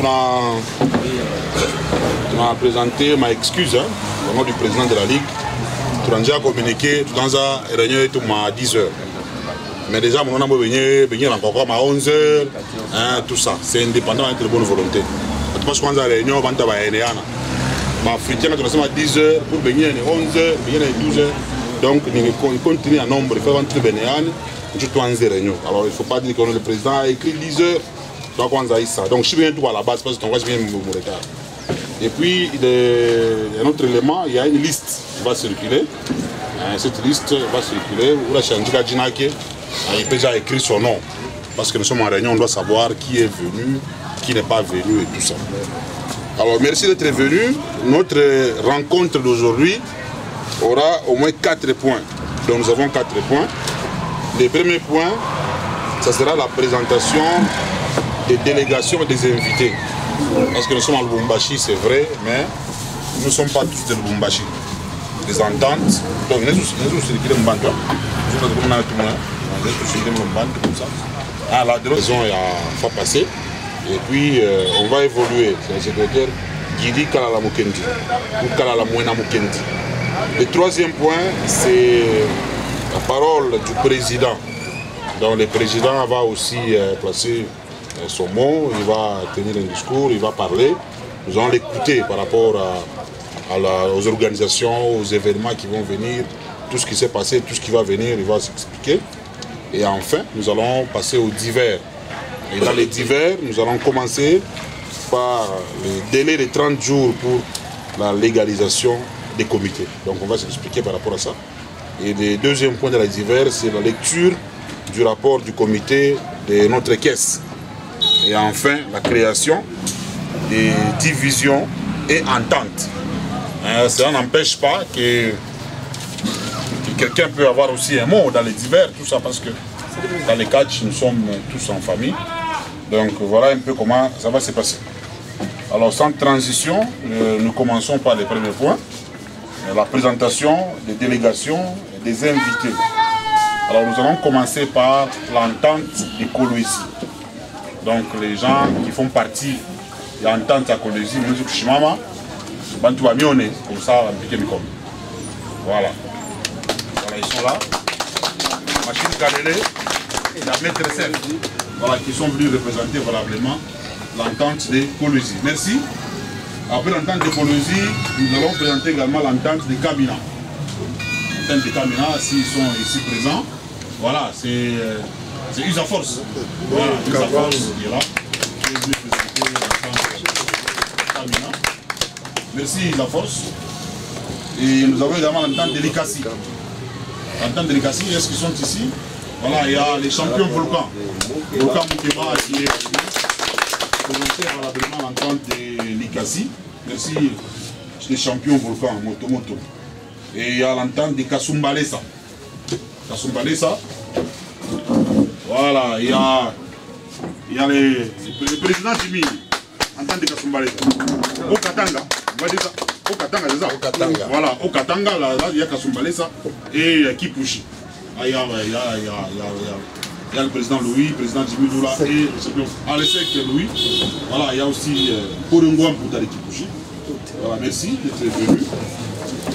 On a présenté ma excuse au nom du président de la Ligue. On a déjà communiqué tout dans la réunion à 10h. Mais déjà, on a venir encore à 11h, tout ça. C'est indépendant de bonne volonté. Parce qu'on a une réunion, on va aller à 10h pour venir à 11h, venir à 12h. Donc, il continue à nombre, il faut rentrer Bénéane, tout en réunion. Alors, il ne faut pas dire que le président a écrit 10h, donc on a ça. Donc, je viens tout à la base parce que je viens mon retard. Et puis, il y a un autre élément, il y a une liste qui va circuler. Cette liste va circuler où la Chandika Djinake, il peut déjà écrire son nom. Parce que nous sommes en réunion, on doit savoir qui est venu, qui n'est pas venu et tout ça. Alors, merci d'être venu. Notre rencontre d'aujourd'hui aura au moins 4 points. Donc, nous avons 4 points. Le premier point, ça sera la présentation des délégations et des invités. Parce que nous sommes à Lubumbashi, c'est vrai, mais nous ne sommes pas tous de Lubumbashi. Des ententes. Donc, nous sommes circulés en bande. Nous sommes comme ça. Ah, la raison a pas passé. Et puis, on va évoluer. C'est le secrétaire Guidi Kalala Mukendi ou Kalala Mouena Mukendi. Le troisième point, c'est la parole du président. Donc, le président va aussi placer son mot, il va tenir un discours, il va parler. Nous allons l'écouter par rapport aux organisations, aux événements qui vont venir, tout ce qui s'est passé, tout ce qui va venir, il va s'expliquer. Et enfin, nous allons passer aux divers. Et dans les divers, nous allons commencer par le délai de 30 jours pour la légalisation des comités. Donc on va s'expliquer par rapport à ça. Et le deuxième point de la divers, c'est la lecture du rapport du comité de notre caisse. Et enfin, la création des divisions et ententes. Ça n'empêche pas que quelqu'un peut avoir aussi un mot dans les divers, tout ça, parce que dans les catchs, nous sommes tous en famille. Donc voilà un peu comment ça va se passer. Alors sans transition, nous commençons par les premiers points. La présentation des délégations et des invités. Alors nous allons commencer par l'entente des Kolwezi. Donc les gens qui font partie de l'entente à Kolwezi, nous sommes Bantu Amione, comme ça, voilà. Voilà, ils sont là. Machine Kalele et la maîtresse, voilà, qui sont venus représenter valablement l'entente des Kolwezi. Merci. Après l'entente de Kolwezi, nous allons présenter également l'entente de Kamina. L'entente de Kamina, s'ils sont ici présents, voilà, c'est Usaforce. Voilà, Usaforce qui est là. Qui est venu présenter l'entente de Kamina. Merci Usaforce. Et nous avons également l'entente de Likasi. L'entente de Likasi, est-ce qu'ils sont ici? Voilà, il y a les champions Volcan. Volcan Moukema qui est présenté valablement l'entente de Likasi. Merci les champions Volcan, Moto. Et il y a l'entente de Kasumbalesa. Kasumbalesa. Voilà, il y a le président Jimmy, entente de Kasumbalesa. Au Katanga, on va dire ça. Au Katanga, c'est ça? Au Katanga. Voilà, au Katanga, là, il y a Kasumbalesa et Kipushi. Ah, il y a le président Louis, le président Jimmy Doula et le champion Alessek Louis. Voilà, il y a aussi Korungouam pour Tali Kipushi. Voilà, merci d'être venu.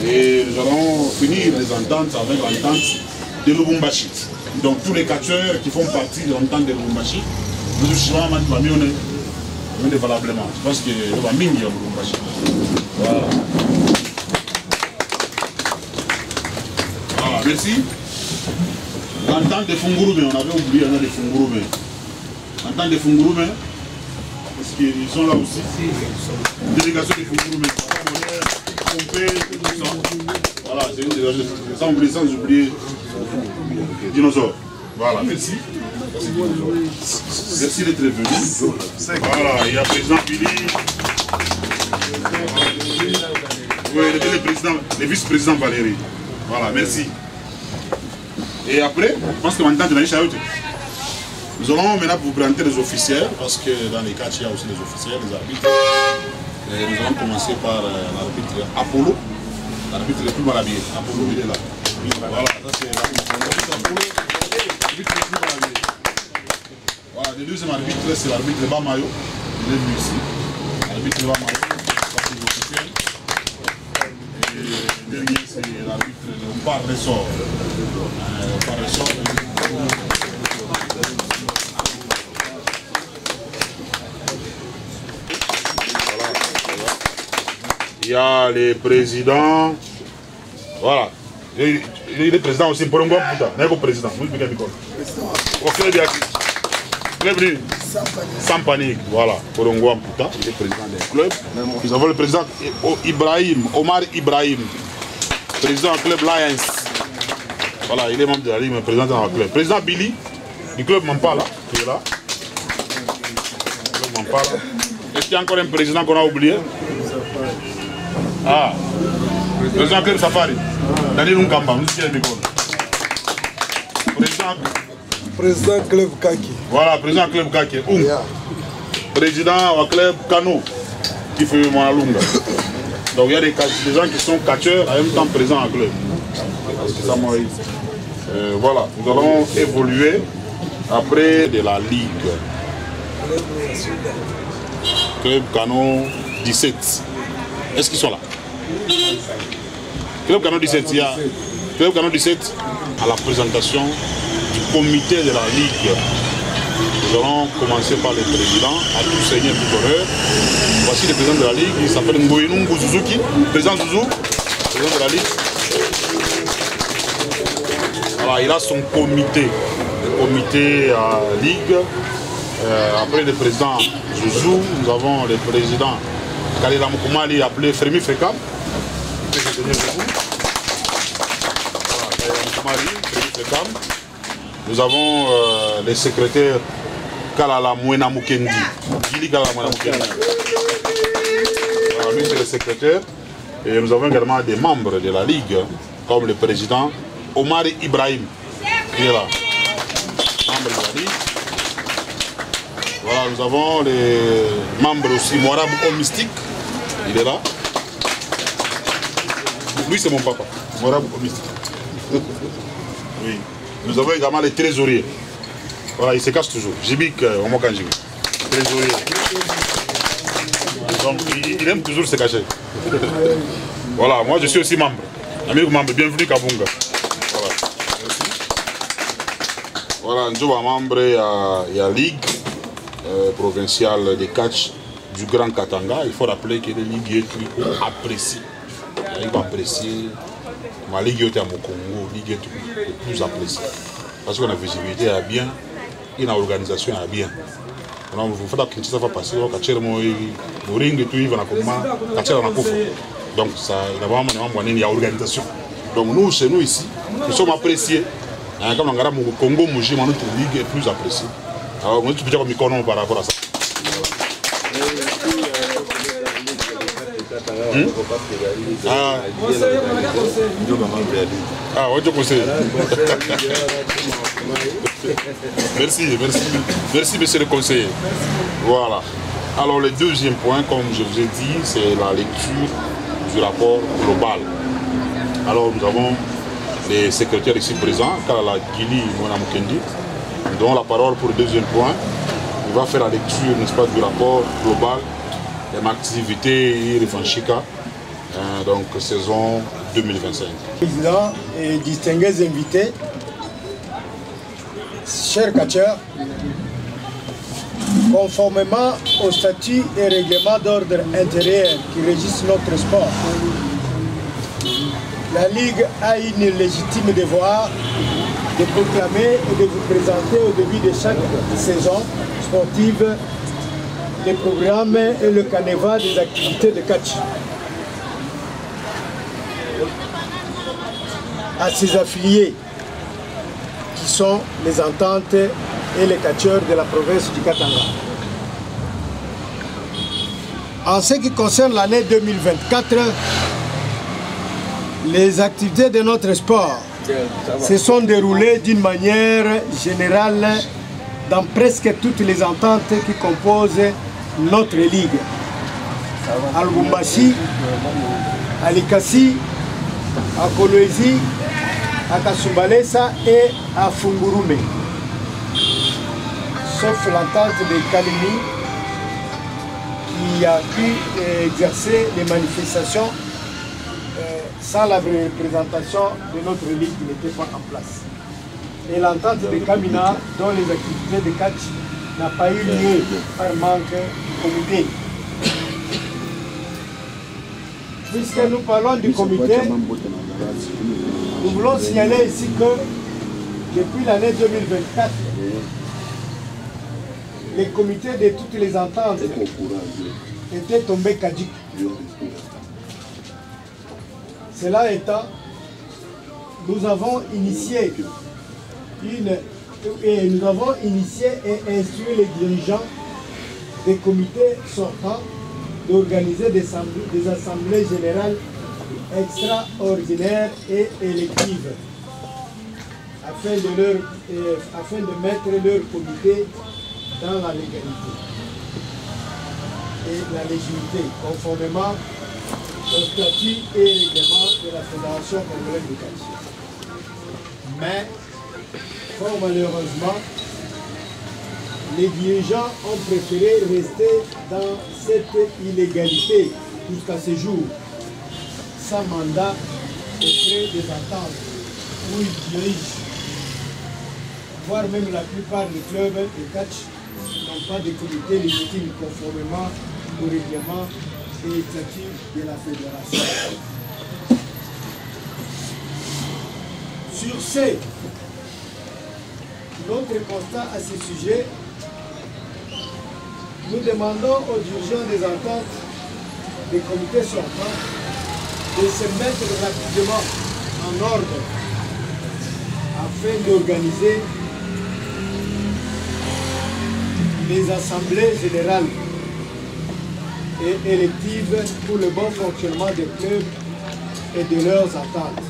Et nous allons finir les ententes avec l'entente de Lubumbashi. Donc tous les catcheurs qui font partie de l'entente de Lubumbashi, nous sommes valablement. Je pense que nous va miner Lubumbashi. Voilà. Voilà, merci. L'entente de Fungurume, on avait oublié, on a des Fungurume. L'entente de Fungurume, parce qu'ils sont là aussi. Délégation de Fungurume. Voilà, c'est une délégation. Sans oublier Dinosaure. Voilà, merci. Merci d'être venu. Voilà, il y a le président Billy. Oui, le vice-président Valérie. Voilà, merci. Et après, je pense que maintenant, nous allons maintenant vous présenter les officiels, parce que dans les catchs, il y a aussi les officiels, les arbitres. Et nous allons commencer par l'arbitre Apollo. L'arbitre le plus mal habillé. Apollo, il est là. Voilà, ça c'est l'arbitre Apollo. L'arbitre le plus mal habillé. Voilà, le deuxième arbitre, c'est l'arbitre Bamayo. je l'ai vu ici. L'arbitre va marquer, partie officielle. Et le dernier, c'est l'arbitre par ressort. Par ressort. Il y a les présidents. Voilà. Il est président aussi pour un grand putain. Il est président. Sans panique. Voilà. Pour un grand putain. Il est président d'un club. Nous avons le président Ibrahim, Omar Ibrahim. Président du club Lions. Voilà, il est membre de la Ligue, mais président dans le club. Président Billy, du club Mampala, qui est là. Le club Mampala. Est-ce qu'il y a encore un président qu'on a oublié? Ah, président Club Safari, Daniel Nkamba, nous sommes président Club Kaki. Voilà, président Club Kaki. Président du Club Kano, qui fait Manalunga. Donc il y a des gens qui sont catcheurs, en même temps présents en club. Voilà, nous allons évoluer après de la Ligue. Club Kano 17. Est-ce qu'ils sont là? Club Kano 17, il y a Club Kano 17 à la présentation du comité de la Ligue. Nous allons commencer par le président, à tout seigneur, tout honneur. Voici le président de la Ligue, il s'appelle Ngoyenungu Suzuki. Président Zouzou, président de la Ligue. Voilà, il a son comité, le comité à Ligue. Après le président Zouzou, nous avons le président Kalila Moukoumali appelé Frémi Frekam. Nous avons les secrétaires Kalala Mwena Mukendi. Gili Kalala Mwena Mukendi. Lui c'est le secrétaire. Et nous avons également des membres de la Ligue, comme le président Omar Ibrahim, qui est là. Membre de la Ligue. Voilà, nous avons les membres aussi, Mourab Mystique, il est là. Lui c'est mon papa, Mourab Mystique. Oui. Nous avons également les trésoriers. Voilà, il se cache toujours. Jibik, Omokanjibi. Trésorier. Donc, il aime toujours se cacher. Voilà, moi je suis aussi membre. Ami membre, bienvenue Kabunga. Voilà. Voilà, nous sommes membres de la Ligue provinciale de catch du Grand Katanga. Il faut rappeler que la Ligue est appréciée. La Ligue appréciée. Ma Ligue est à mon Congo, la Ligue est plus appréciée. Parce qu'on a visibilité à bien, et l'organisation à bien. Donc, vous faites que ça va passer, donc ça il y a une organisation. Donc nous, chez nous ici, nous sommes appréciés. Comme on Congo, notre ligue est plus appréciée. Alors nous sommes déjà comme par rapport à ça. Ah, on conseil. Merci, monsieur le conseiller. Voilà. Alors, le deuxième point, comme je vous ai dit, c'est la lecture du rapport global. Alors, nous avons les secrétaires ici présents, Kalala Gili Mwena Mukendi. Nous donnons la parole pour le deuxième point. Il va faire la lecture, n'est-ce pas, du rapport global de l'activité Rifanchika, donc saison 2025. Président et distingués invités, chers catcheurs, conformément au statut et règlement d'ordre intérieur qui régissent notre sport, la Ligue a une légitime devoir de proclamer et de vous présenter au début de chaque saison sportive les programmes et le canevas des activités de catch. À ses affiliés, qui sont les ententes et les catcheurs de la province du Katanga. En ce qui concerne l'année 2024, les activités de notre sport se sont déroulées d'une manière générale dans presque toutes les ententes qui composent notre ligue. À Lubumbashi, à Likasi, à Kolwezi, à Kasumbalesa et à Fungurume. Sauf l'entente de Kalini qui a pu exercer les manifestations sans la représentation de notre ligue qui n'était pas en place. Et l'entente de Kamina, dont les activités de catch n'a pas eu lieu par manque de comité. Puisque nous parlons du comité, nous voulons signaler ici que depuis l'année 2024, les comités de toutes les ententes étaient tombés caducs. Cela étant, nous avons initié et instruit les dirigeants des comités sortants d'organiser des assemblées générales extraordinaires et électives afin de mettre leur comité dans la légalité et la légitimité, conformément au statut et règlement de la Fédération congolaise de catch. Mais, fort malheureusement, les dirigeants ont préféré rester dans cette illégalité jusqu'à ce jour, sans mandat auprès des ententes où ils dirigent, voire même la plupart des clubs de catch n'ont pas de comité légitime conformément au règlement et au statut de la fédération. Sur ce, notre constat à ce sujet, nous demandons aux dirigeants des ententes des comités sortants de se mettre rapidement en ordre afin d'organiser les assemblées générales et électives pour le bon fonctionnement des clubs et de leurs ententes,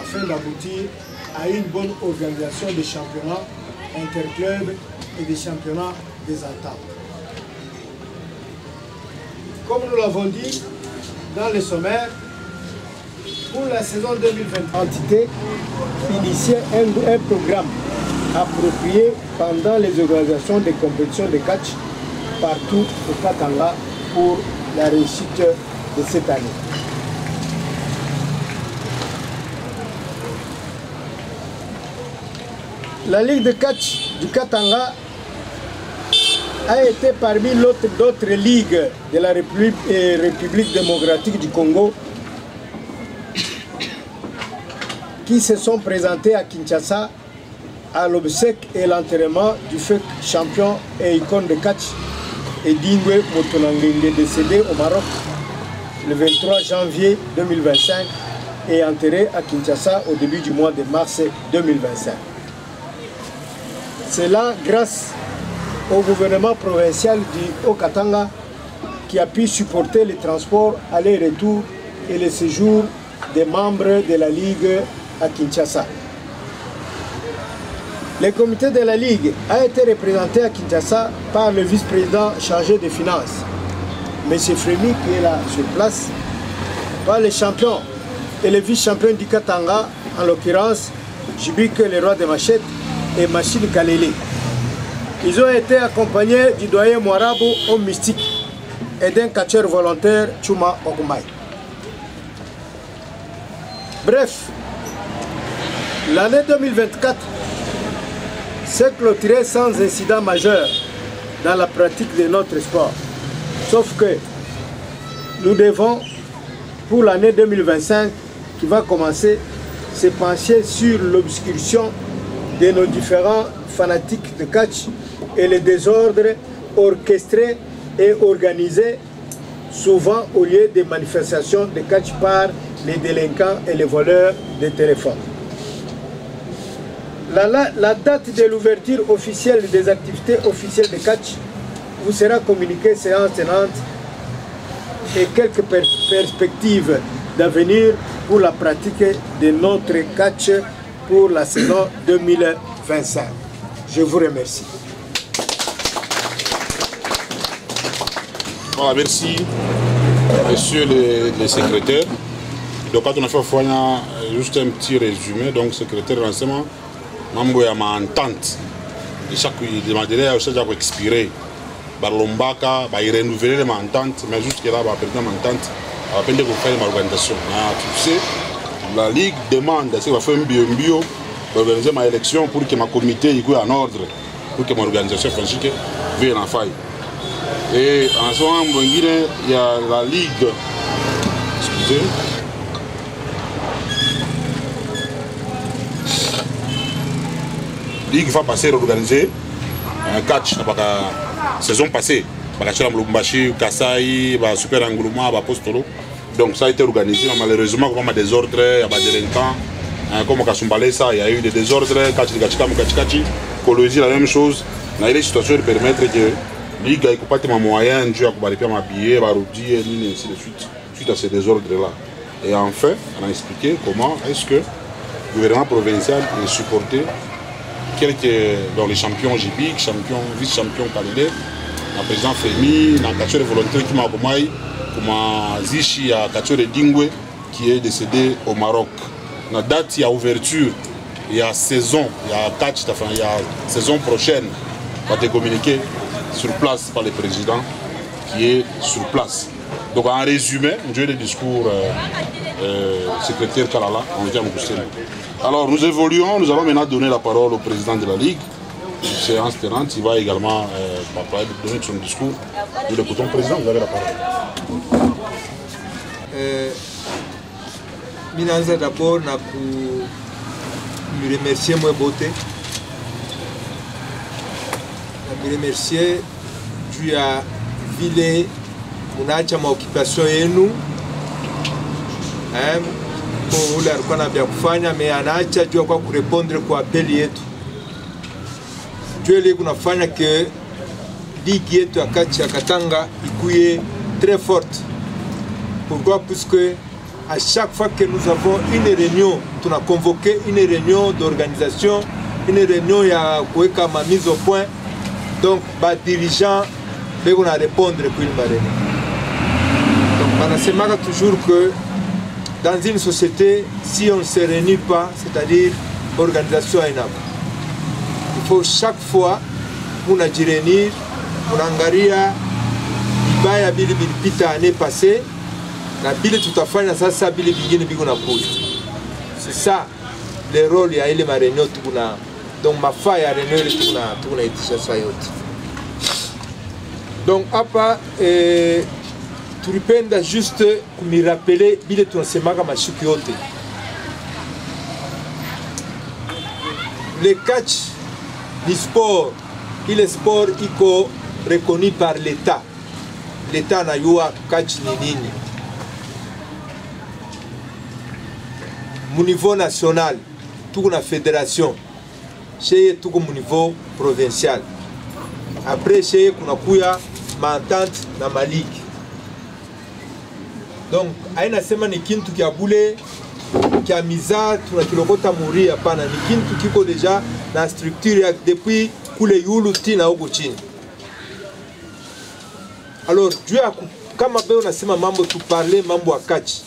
afin d'aboutir à une bonne organisation des championnats interclubs et des championnats des ententes. Comme nous l'avons dit dans le sommaire, pour la saison 2020, l'entité initiait un programme approprié pendant les organisations des compétitions de catch partout au Katanga pour la réussite de cette année. La Ligue de catch du Katanga a été parmi d'autres ligues de la République démocratique du Congo qui se sont présentées à Kinshasa à l'obsèque et l'enterrement du feu champion et icône de catch Edingwe Motonangenge, décédé au Maroc le 23 janvier 2025 et enterré à Kinshasa au début du mois de mars 2025. C'est là grâce au gouvernement provincial du Haut-Katanga qui a pu supporter les transports aller-retour et le séjour des membres de la Ligue à Kinshasa. Le comité de la Ligue a été représenté à Kinshasa par le vice-président chargé des finances, M. Frémy, qui est là sur place, par les champions et les vice-champions du Katanga, en l'occurrence Jibik, le roi de Machette, et Machine Kalele. Ils ont été accompagnés du doyen Moirabo, homme mystique, et d'un catcheur volontaire, Chuma Okumai. Bref, l'année 2024 s'est clôturée sans incident majeur dans la pratique de notre sport. Sauf que nous devons, pour l'année 2025 qui va commencer, se pencher sur l'obscursion de nos différents fanatiques de catch et les désordres orchestrés et organisés souvent au lieu des manifestations de catch par les délinquants et les voleurs de téléphones. La date de l'ouverture officielle des activités officielles de catch vous sera communiquée séance tenante et quelques perspectives d'avenir pour la pratique de notre catch pour la saison 2025. Je vous remercie. Voilà, merci, monsieur le secrétaire. Donc, quand on a fait juste un petit résumé, donc secrétaire de renseignement, Mambo y a ma entente. Et chaque délai a aussi expiré. Lombaka, renouveler les ententes, mais jusque là, président entente, on va faire une organisation. Tu sais, la Ligue demande, c'est va faire un bio, organiser ma élection pour que ma comité soit en ordre, pour que mon organisation vienne en faille. Et en ce moment, il y a la Ligue, excusez, Ligue va passer à organiser un catch la saison passée. Mlumbashi, Kasai, Super Angouluma, Postolo. Donc ça a été organisé, malheureusement, comme il y a des désordres, il y a des délinquants, comme Kasumbalé, il y a eu des désordres, Kachi, Colosie, la même chose. Il y a des situations qui permettent que la Ligue ait pas de moyens, Dieu a coupé ma billet, Baroudi, et ainsi de suite, suite à ces désordres-là. Et enfin, on a expliqué comment est-ce que le gouvernement provincial est supporté dans les champions JPIC, champions, vice-champions Kalele, le président Femi, le catcheur volontaire qui m'a accompagné, comme Zichi, le catcheur Dingwe qui est décédé au Maroc. La date, il y a ouverture, il y a saison, il y a catch, il y a saison prochaine, va être communiqué sur place par le président qui est sur place. Donc en résumé, j'ai le discours secrétaire Kalala, on vient à alors nous évoluons, nous allons maintenant donner la parole au président de la Ligue. Séance tenante, il va également donner son discours. Nous l'écoutons, président, vous avez la parole. Minaanza d'abord na remercier moi beauté. Na remercier juu ya vile munaacha maoccupation yenu. Ule alikuwa na vya kufanya me anaacha juu kwa kurepondre kwa apeli yetu. Juu ile kunafanya ke ligi yetu ya Kachi ya Katanga ikuye très forte. Pourquoi? Puisque à chaque fois que nous avons une réunion, on a convoqué une réunion d'organisation, une réunion ya kuweka ma mise au point. Donc les dirigeants vont répondre pour une réunion. Donc on a toujours que dans une société, si on ne se réunit pas, c'est-à-dire l'organisation est inapte. Il faut chaque fois qu'on a dû réunir, on a angaria, ibaya bili bilipita année passée, na bili tutafanya sasa bili bingine biko na kuja. C'est ça le rôle ya ile ma réunion tukuna. Donc ma fa ya réunion tukuna itisha saa yote. Donc hapa tulipenda juste kumirapele bile tunasemaka mashuku yote. Le catch du sport, il est sport iko reconnu par l'État. L'État na yua catch ni nini. Au niveau national, tout la fédération, chez tout au niveau provincial. Après chez kuna kuya ma entente na ma ligue. Donc, aina sema ni kintu kia bule, kia miza, tunakilokota muri hapana, ni kintu kiko deja na structure ya depuis kule yulu tina huko chini. Alors, kama beo nasema mambo tu parler mambo ya catch.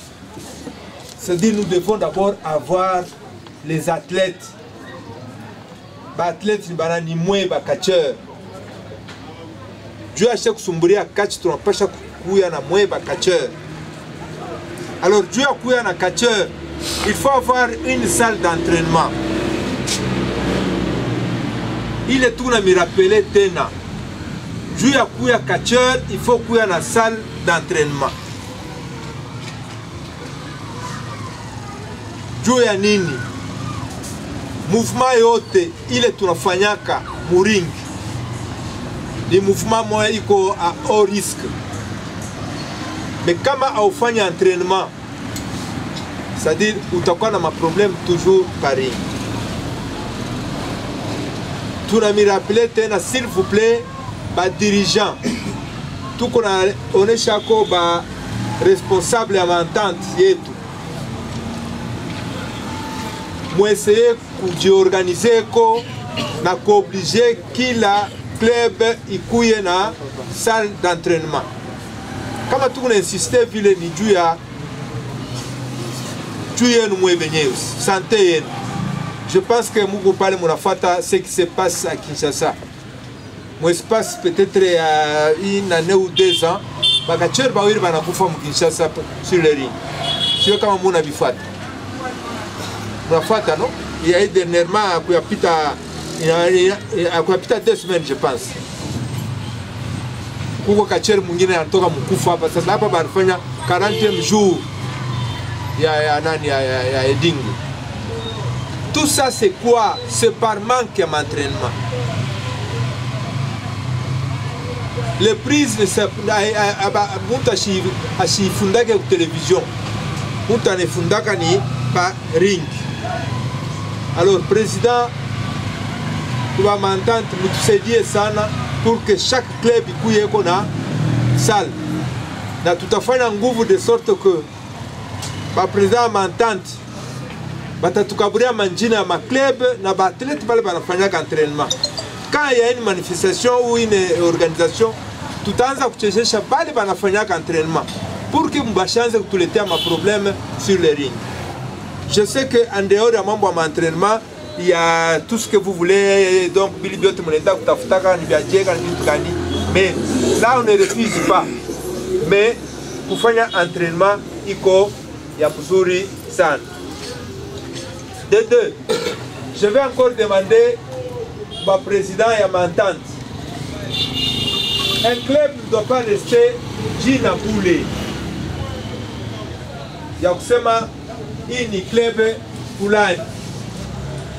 C'est-à-dire nous devons d'abord avoir les athlètes. Ba athlètes ni bana ni mwe ba catcheur. Dieu a chaque sumburia catch tunapasha kuya na mwe ba catcheur. Alors, Dieu a couillé un catcheur, il faut avoir une salle d'entraînement. Il est tout à me rappeler tena. Dieu a couillé un catcheur, il faut couiller une salle d'entraînement. Dieu a nini. Mouvement yote, il est tout à fanyaka, mouring. Les mouvements moi iko à haut risque. Mais kama aufanya entraînement, c'est-à-dire utakuwa na problème toujours pareil. Tunamirappele tena s'il vous plaît, ba dirigeant, tout qu'on a on est chako ba responsable ya entente yetu. Muessayez kujiorganiser ko na kuobliger kila club ikuye na salle d'entraînement. Kama tu insiste vile ni juu ya santé. Je pense que Mougou parle munafata ce qui se passe à Kinshasa. mon espace peut-être une année ou 2 ans bakacheur bawiri banakufa mkinshasa sur le ring sio kama muna bifata unafata no il y a eu dernièrement kuyapita 2 semaines je pense kuko kacheur mwingine anatoka mkufa hapa sasa hapa banafanya 40e jour ya Edingu. Tout ça c'est quoi? C'est par manque d'entraînement. Les prises mtu ashifundake ku television, mtu anefundaka ni pa ring. Alors président tuba mantante mtusaidie sana pour que chaque club ikuye na salle na tutafanya nguvu de sorte que ba président mantante batatukaburia manjina ya ma club na ba athlète pale banafanya entraînement. Quand il y a une manifestation ou une organisation, tutaanza kuchezesha bali banafanya entraînement pour que mbashanze kutuletea ma problème sur le ring. Je sais que en dehors de mambo ya entraînement, il y a tout ce que vous voulez, donc bili biote mnaenda kutafutaka ni biajeka ni vitu gani, mais là on ne refuse pas. Mais kufanya entraînement iko ya mzuri sana. De deux, je vais encore demander au président et à m'entendre. Un club ne doit pas rester jina boule. Ya kusema hii ni club fulani.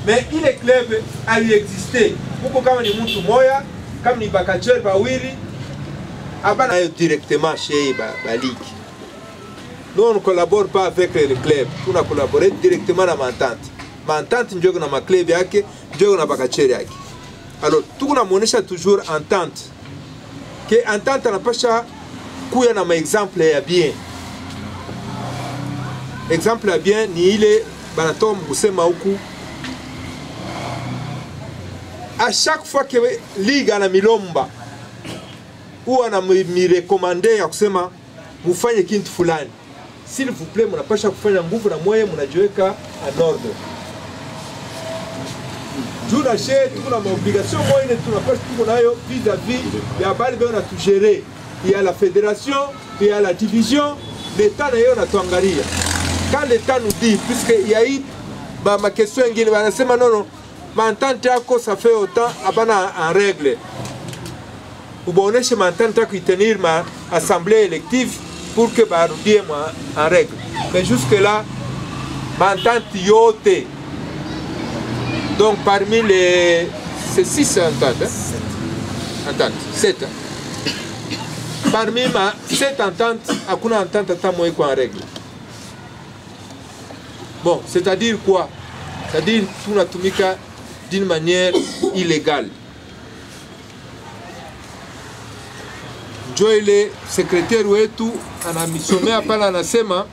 Mais ile club aliexiste. Huko kama ni mtu moya, kama ni bakacheur bawili, abana directement chez ba ligue. Nous on ne collabore pas avec le club. On a collaboré directement na m'entente. M'entente ndio na ma club yake, ndio na bakacheur yake. Alors, tout le monde a toujours entente. Que entente n'a pas ça, kuya na ma exemple ya bien. Exemple ya bien ni ile banatom kusema huku. À chaque fois que ligue ana milomba ou ana mi recommander ya kusema mufanye kintu fulani. S'il vous plaît, mnapasha kufanya nguvu na moyo mnajiweka en ordre. Juna chez tuko na obligation moja tunapaswa tuko nayo vis-à-vis ya bali bwana tugere. Il y a la fédération, il y a la division, l'État nayo natuangalia. Quand l'État nous dit, puisqu'il y a eu ma question ingine wanasema non, m'entente yako ça fait autant abana en règle. Uboneshe m'entente yako itenir ma assemblée élective pour que barudie en règle. Mais jusque là m'entente yote. Donc parmi les... C'est 6 ententes, hein? Ententes, 7. Parmi ma 7 ententes, hakuna entente hata moja iko en règle. Bon, c'est-à-dire quoi? C'est-à-dire tunatumika d'une manière illégale. Joe ile secrétaire wetu anamisomea pala anasema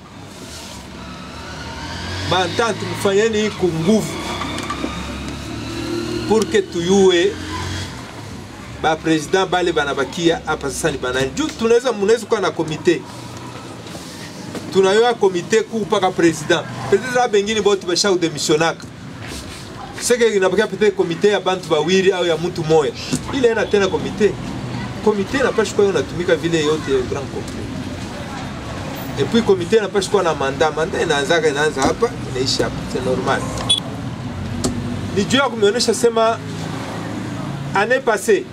maentente mfanyeni ku nguvu pour que tuyue ba président bale banabakia hapa sasa ni banani. Juu tunaweza kuwa na komite. Tunayoa komite kupaka président. Peut-être la bengine bote basha udemisionaka. Seke inabakia peut-être komite ya bantu bawiri au ya mtu moya. Ile ina tena komite. Komite inapaswa kuwa inatumika vile yote grand complet. Et puis komite inapaswa kuwa na mandat. Mandat inaanza hapa, inaisha hapa. C'est normal. Ni Dieu kumeonyesha sema année passée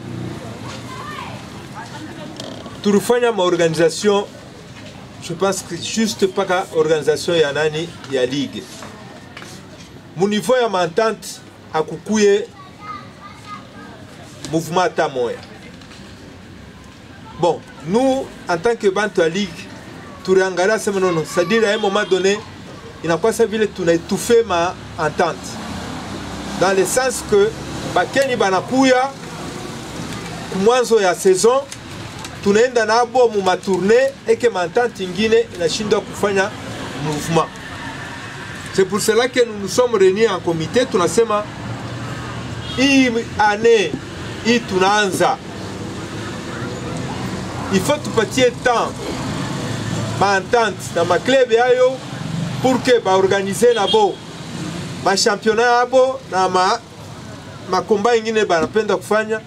tulifanya ma organisation, je pense que juste pas ka organisation ya nani ya ligue. Mon niveau ya m'entente akukuye mouvement ta moya. Bon, nous en tant que bantu à ligue, tuliangalia sema non, c'est-à-dire à un moment donné, inakuwa sa vile tunaitufe ma entente. Dans le sens que bakeni banakuya kumwanzo ya saison tunaenda nabo mu matournée et que m'entente ingine inashindwa kufanya mouvement. C'est pour cela que nous nous sommes réunis en comité, tunasema hii année hii tunaanza, il faut tupatie temps m'entente na ma club yayo pour que ba organiser nabo ma championnat abo na ma combat ingine banapenda kufanya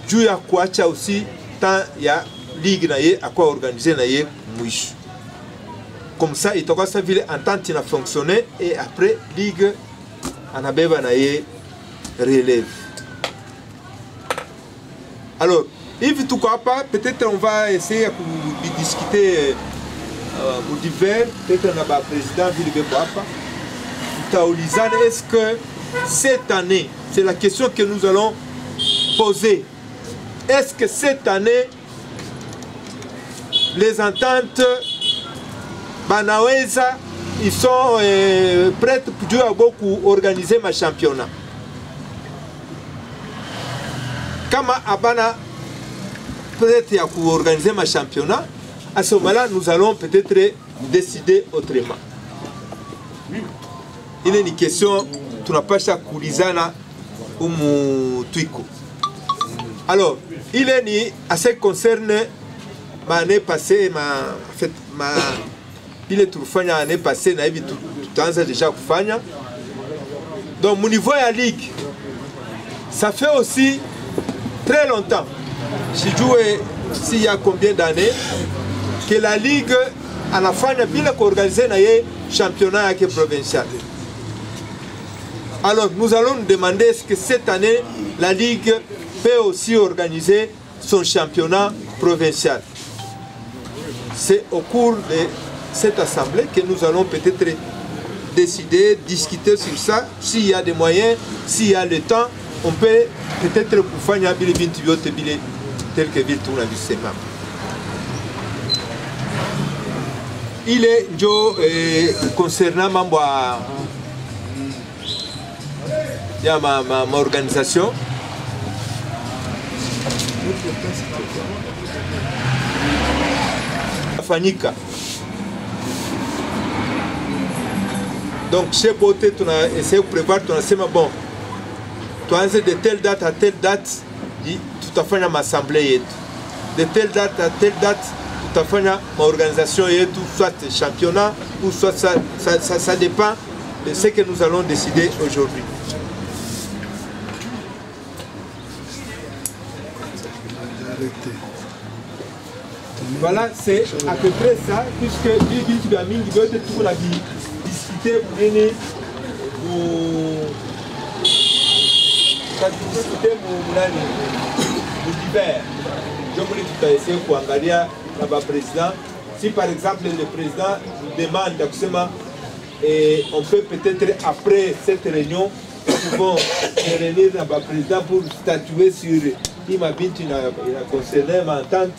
juu ya kuacha aussi temps ya ligue na ye akwa organiser na ye mwisho. Comme ça itakuwa sa vile entente ina fonctionner et après ligue anabeba na ye relève. Alors, Yves Toukapa, peut-être on va essayer de discuter pour divers, peut-être on a le président Vilibé Boapa. Est-ce que cette année, c'est la question que nous allons poser, est-ce que cette année, les ententes Banaweza, ils sont prêts pour beaucoup organiser ma championnat? Kama Abana peut-être pour organiser ma championnat, à ce moment-là, nous allons peut-être décider autrement. Il y a une question, tu n'as pas chaque coulizana ou mon tuiko. Alors, il est à ce qui concerne ma année passée, il est tout fait l'année passée, na tout temps déjà fait. Donc, mon niveau à ligue, ça fait aussi très longtemps. Si joué, s'il y a combien d'années que la ligue à la fin de bien organisé un championnat provincial. Alors nous allons nous demander est-ce que cette année la ligue peut aussi organiser son championnat provincial. C'est au cours de cette assemblée que nous allons peut-être décider, discuter sur ça. S'il y a des moyens, s'il y a le temps, on peut peut-être pour faire un billet tel que ville tourne à l'UCMA. Il est concernant ma organisation. Fanika. Donc chez Beauté, tu as essayé de préparer, tu as dit bon, tu as dit de telle date à telle date, tu as fait une assemblée. De telle date à telle date, tu as fait une organisation, soit championnat, ou soit ça dépend de ce que nous allons décider aujourd'hui. Voilà, c'est à peu près ça, puisque tu as mis tout la vie discuter pour venir pour divers. Je voulais tout essayer pour engager le président. Si par exemple le président demande absolument, et on peut peut-être après cette réunion, nous pouvons se réunir avec le président pour statuer sur l'imabit qui a concerné ma entente.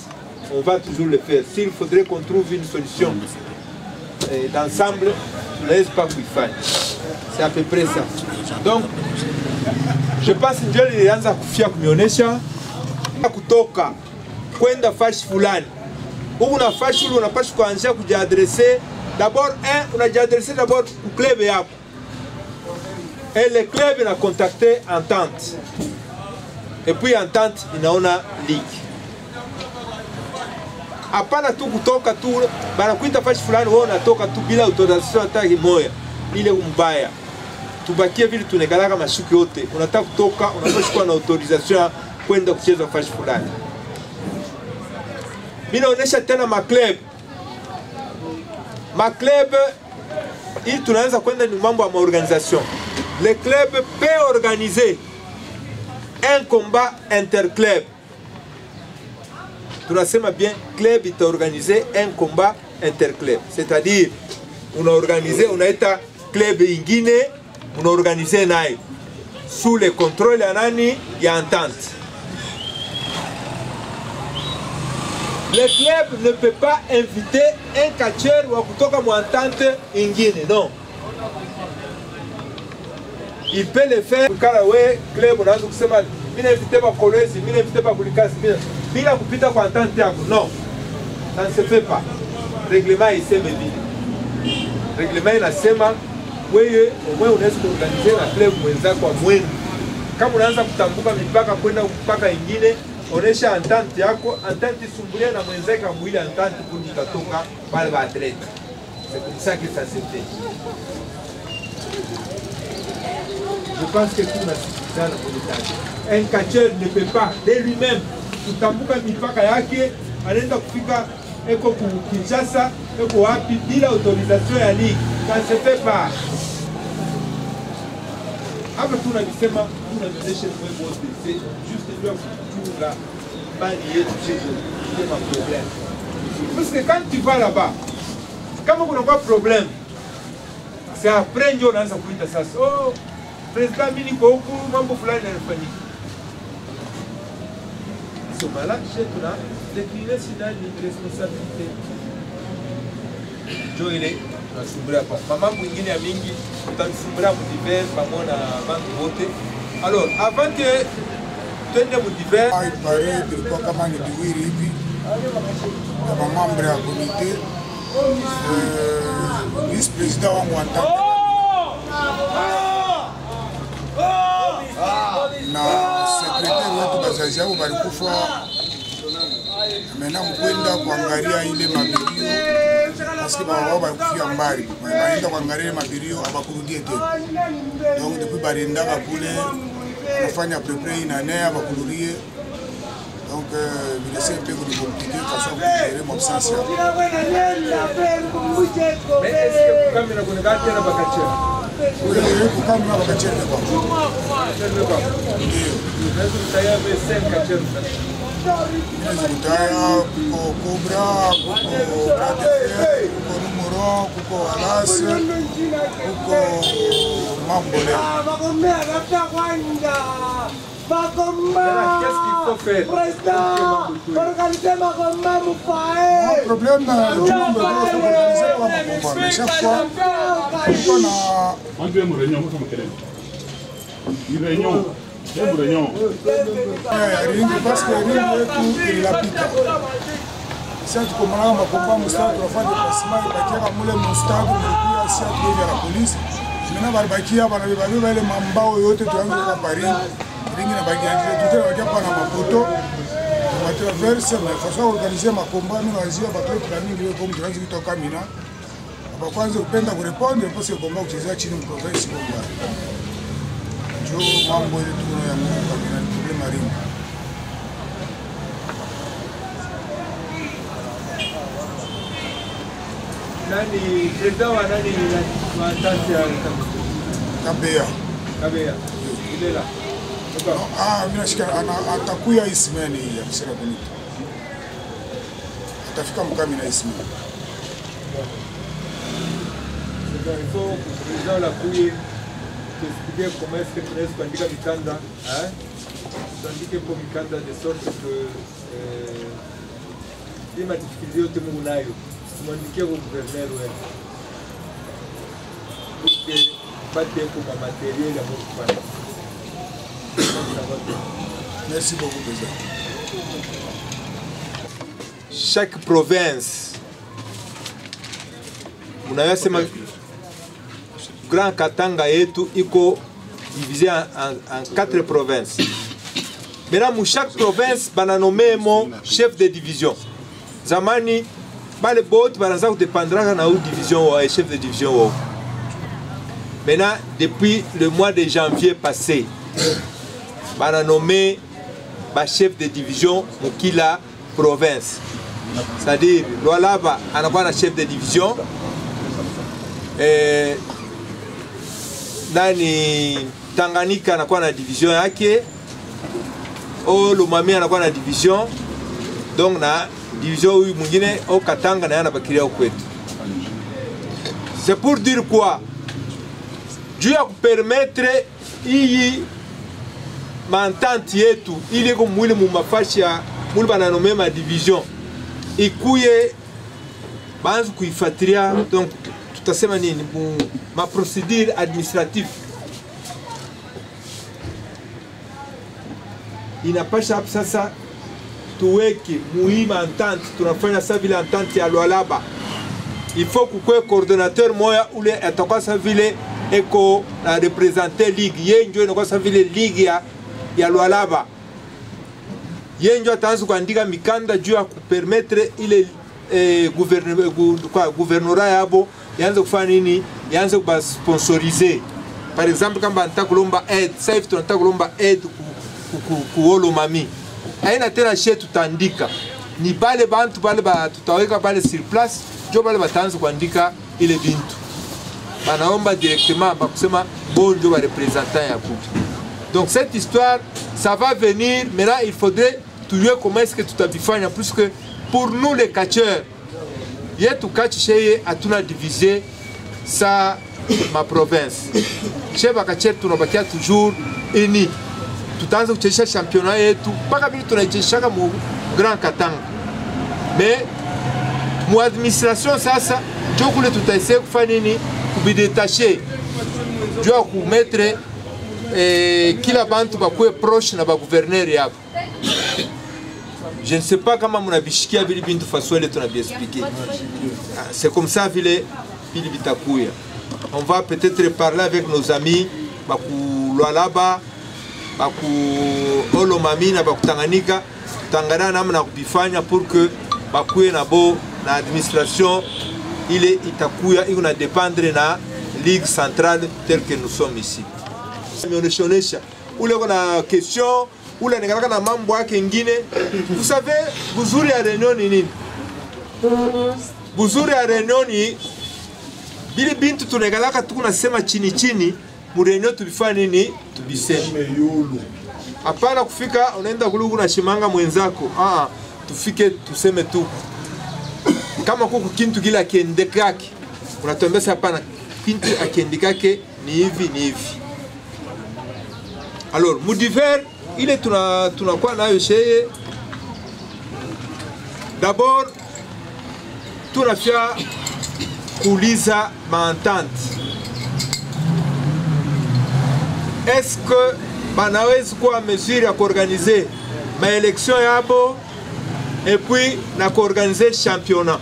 On va toujours le faire. S'il faudrait qu'on trouve une solution d'ensemble, ne laisse pas qu'il faille. C'est à peu près ça. Donc, je pense que Dieu les a kufia kumionesha kutoka kwenda fashi fulani. Huko na fashi ule unapaswa kuanzia kujiadresser d'abord unajiadresser d'abord au club yako. Et le club a contacté Entente. Et puis Entente inaona ligue. Hapana tu kutoka tu banakuita fashi fulani wewe unatoka tu bila autorisation hata moja. Ile mbaya. Tubakie vile tunegalaka mashuki yote. Unataka kutoka unapaswa na autorisation kwenda kucheza fashi fulani. Mimi naonesha tena maclub. Maclub ili tunaanza kwenda ni mambo ya maorganisation. Le club peut organiser un combat interclub. Tunasema bien, club ita organiser un combat interclub. C'est-à-dire, on a organisé, on a été club ingine, on a organisé naï. Sous le contrôle de nani, il y a entente. Le club ne peut pas inviter un catcheur ou kutoka mu entente ingine, non. Il peut le faire. Kalawe club on a dit kusema mimi invité ba Kolwezi, mimi invité ba Kulikasi, bila kupita kwa entente yako. Non. Ça ne se fait pas. Règlement iseme vile. Règlement inasema wewe unaweza kuorganize na club mwenzako kwa mwenu. Kama unaanza kutambuka mipaka kwenda mpaka ingine, onesha entente yako, entente isumbulia na mwenzako mwili entente pour utatoka pale ba athlète. C'est comme ça que ça se fait. Je pense que tout n'a pas de un catcheur ne peut pas, de lui-même, kutambuka mipaka yake, anaenda kufika eko Kinshasa, eko wapi bila autorisation ya ligue. Ça ne se fait pas. Hapa tunakisema tunaonyesha mwe wote, c'est juste lui pour la balier chez nous. C'est un problème. Parce que quand tu vas là-bas, quand on n'a pas de problème, c'est après qu'on a ça. Oh, président Miniko, beaucoup mambo fulani yanafanyika. Ce moment-là, chez nous, décliner c'est une responsabilité. Joe ile tunasumbura hapa. Mama mwingine ya mingi tutamsumbura mu divers pamoja na bantu wote. Alors, avant que twende mu divers, pare tulikuwa kama ni viwili hivi. Kama membre ya comité vice président wangu wa Tanga. Na secrétaire wetu bazazi yao walikufa. Mena mkwenda kuangalia ile mabidio parce que baba bakufia mbali baenda kuangalia mabidio abakurudie tena. Donc depuis barendaka kule nafanya prepare inanea bakururie. Donc il essaie de nous compliquer façon de gérer mon absence. mais est-ce que comme on a gardé la bakachera? Oui, comme la bakachera quoi. Kutaya, kuko Cobra, kuko Bradefer, kuko Numero, kuko Alas, kuko Mambole. Qu'est-ce qu'il faut faire? Le problème, tout le monde doit s'organiser pour la combat. Mais chaque fois, on a... Une réunion. Parce que il l'applique. Si tu commences à combattre mon stade, tu vas faire des placements, tu vas faire mon stade, tu vas faire la police. Maintenant, tu vas faire les mambao et autres, tu vas faire Paris. Tu vas faire ma photo. Tu vas traverser, mais il faut organiser ma combat. Nous, on va faire un planning comme tu vas dire au Kamina. Quand on va répondre, parce que le combat, tu vas faire une province. Mambo ile tuko ya Mungu kabisa ni problema ringi. Nani president wa nani wa tati ya Kabea. Ile la. Mimi nashika atakuya Ismail ya Kisera Bonito. Atafika mkami na Ismail. Il faut que le président la couille expliquer comment est-ce que tunaweza kuandika mikanda, tuandike kwa mikanda de sorte que hii matifikiri yote Mungu nayo tumwandikie kwa gouverneur wetu porque bate kwa materiel ya Mungu kufanya. Merci beaucoup président. Chaque province unayosema Grand Katanga yetu iko divisé en 4 provinces. Maintenant, chaque province bana nommé mon chef de division. Zamani bale bot banaza kudependra na ou division ou chef de division ou. Maintenant, depuis le mois de janvier passé, bana nommé ba chef de division mukila province. C'est-à-dire Lualaba anakuwa na chef de division nani Tanganyika anakuwa na division yake, Lomami anakuwa na division, donc na division huyu mwingine Katanga na anabakilia kwetu. C'est pour dire quoi? Dieu a permettre hii mantante yetu ili ko mwili mu mafashi ya mwili bananome ma division ikuye banzu kuifuatilia, donc tutasema nini ma procédure administrative inapasha hapo sasa tuweke muhimu entente, tunafanya sasa vile entente ya Lualaba. Il faut kukwe coordonnateur moya ule atakuwa sasa vile eko na representer ligue yenjo inakuwa sasa vile ligue ya Lualaba. Yenjo ataanza kuandika mikanda juu ya kupermettre ile gouvernorat yabo yanze kufanya nini, yanze kubasponsoriser par exemple kama nataka kulomba aide sasa hivi tunataka kulomba aide ku Olomami aina tena shetu tutaandika ni bale bantu bale tutaweka bale sur place jo bale bataanza kuandika ile bintu banaomba directement bakusema bon jo ba représentant ya couple. Donc cette histoire ça va venir maintenant, il faudrait toujours comment est-ce que tutabifanya plus que pour nous les catcheurs yetu catch cheye atuna diviser ça ma province chez bakacher tunabakia toujours unis tutaanza kuchezesha championnat yetu mpaka vile tunaichezesha mu Grand Katanga mais mu administration sasa jo kule tutaisee kufanya nini kubidetacher jo ku mettre kila bantu bakwe proche na ba gouverneur yabo. Je ne sais pas comment mon abishikia vile bintu façon ile tunabiexpliquer. C'est comme ça vile bitakuya. On va peut-être parler avec nos amis baku Lualaba, baku Olomami na baku Tanganyika, tangana namna kubifanya pour que bakuye na bo na administration ile itakuya ina dépendre na Ligue centrale telle que nous sommes ici. Mioneshonesha ule kuna question ule nikalaka na mambo yake ingine. Vous savez buzuri ya réunion ni nini? Buzuri ya réunion ni bili bintu tunegalaka tukunasema chini chini mu réunion tubifanya nini tubiseme. Hapana kufika unaenda kulugu na shimanga mwenzako. Tufike tuseme tu. Kama kuku kintu kila kiendekake unatuambia hapana kintu akiendekake ni hivi ni hivi. Alors mu divers ile tunakuwa nayo sheye. D'abord tunafia kuuliza maentente. Est-ce que banawezi kuwa mesure ya kuorganiser maélection yabo et puis na kuorganiser championnat.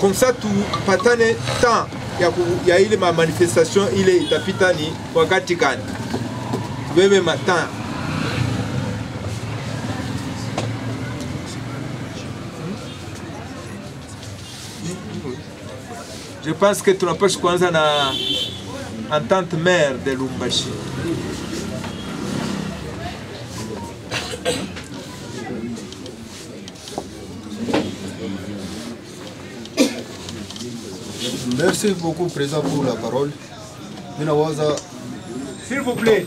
Comme ça tupatane temps ya ile ma manifestation ile itapita ni wakati gani? Wewe matin. Je pense que tunapaswa kuanza na entente maire de Lumbashi. Merci beaucoup, Président, pour la parole. S'il vous plaît,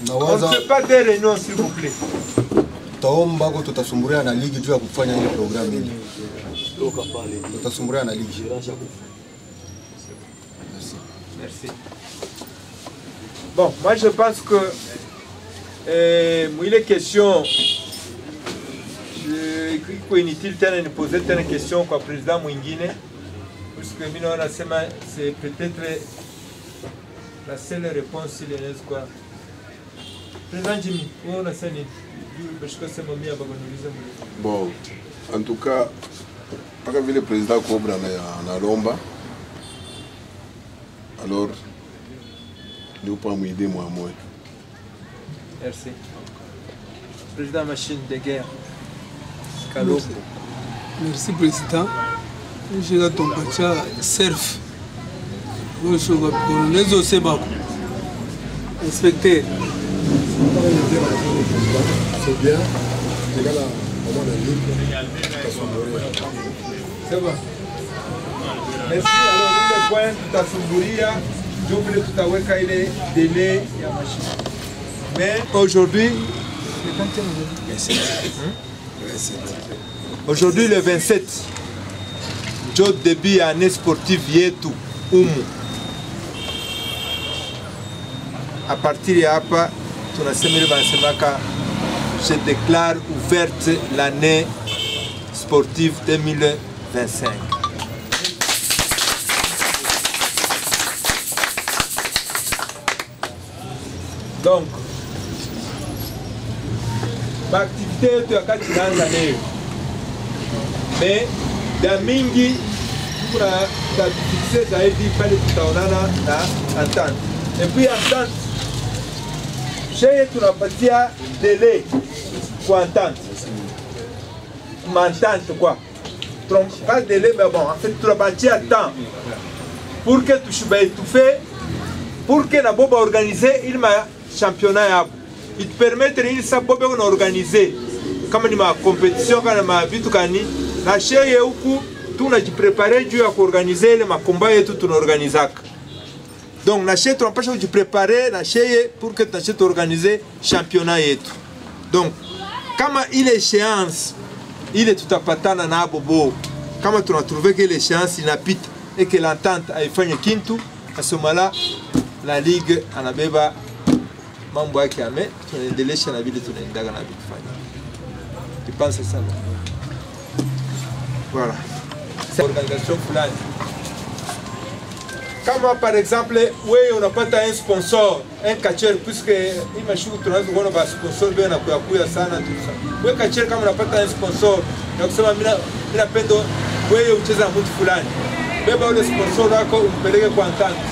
on ne fait pas des réunions, s'il vous plaît. Taomba ko tutasumburia na ligi juu ya kufanya ile programu ile. Tutasumburia na ligi. Merci. Bon, moi je pense que il est question, il est inutile de poser une question au président Mwingine. Parce que c'est peut-être la seule réponse s'il est quoi. Président Jimmy, où on a ça? Bon, en tout cas, quand le président Cobra na Lomba, alors nous pouvons m'aider moi. Merci. Président Machine de Guerre. Kalombo. Merci Président. Je vais ton pacha surf. Je vais aussi inspecter. C'est bien. C'est bon. Merci. Alors, le point de Tasumburia, je voulais tout à l'heure qu'il est délai et à machine. Mais aujourd'hui, aujourd'hui le 27, Joe début année sportive yetu umu. À partir de hapa, je déclare ouverte l'année sportive 2025. Donc, l'activité est à 4 années. Mais, dans Mingi, pour la fixer, ça a été fait de entente. Et puis, entente, j'ai tout partie délai pour entente. M'entente quoi. Pas délai, mais bon, en fait, tout la partie à temps pour que tu étouffé, pour que na boba organiser il ma championnat yabo. Il te permettre il sa boba on organiser kama ni ma compétition kana ma vitu kani na sheye huku tunajiprepare juu ya kuorganiser ile makomba yetu tunaorganizaka. Donc na sheye tunapasha kujiprepare na sheye pour que tu organiser championnat yetu. Donc kama ile échéance ile tutapatana na bobo kama tunatrouver que l'échéance inapita et que l'entente haifanye kintu, à ce moment-là la ligue anabeba mambo yake ame tunaendelesha na vile tunaendaga na vitu fanya. Tu penses ça? Voilà. C'est organisation fulani. Kama par exemple wewe unapata un sponsor, un catcher, puisque imeshuku tunaweza kuona ba sponsor bena kuya sana tu sana. Wewe catcher kama unapata un sponsor na kusema mimi napenda wewe ucheza na mtu fulani. Beba ule sponsor wako umpeleke kwa Entente.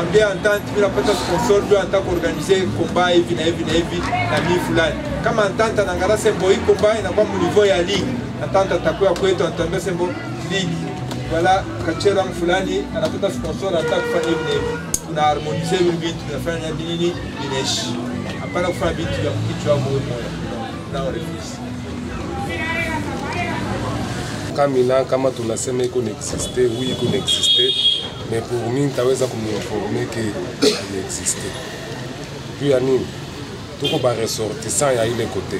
Ambia Entente mimi napata sponsor ndio anataka kuorganiser combat hivi na hivi na hivi na mimi fulani. Kama Entente anaangalia sembo hii combat inakuwa mu niveau ya league. Entente atakuwa kwetu anatambia sembo league. Voilà, kachero wangu fulani anapata sponsor anataka kufanya hivi na hivi. Tuna harmoniser hivi vitu tunafanya nini bineshi. Hapana kufanya vitu vya kichwa moja. Na refuse. Kamina kama tunasema iko n'existe, oui iko n'existe, mais pour mimi nitaweza kuminformer que il existe. Puis ya nini? Tuko ba ressortissant ya ile côté.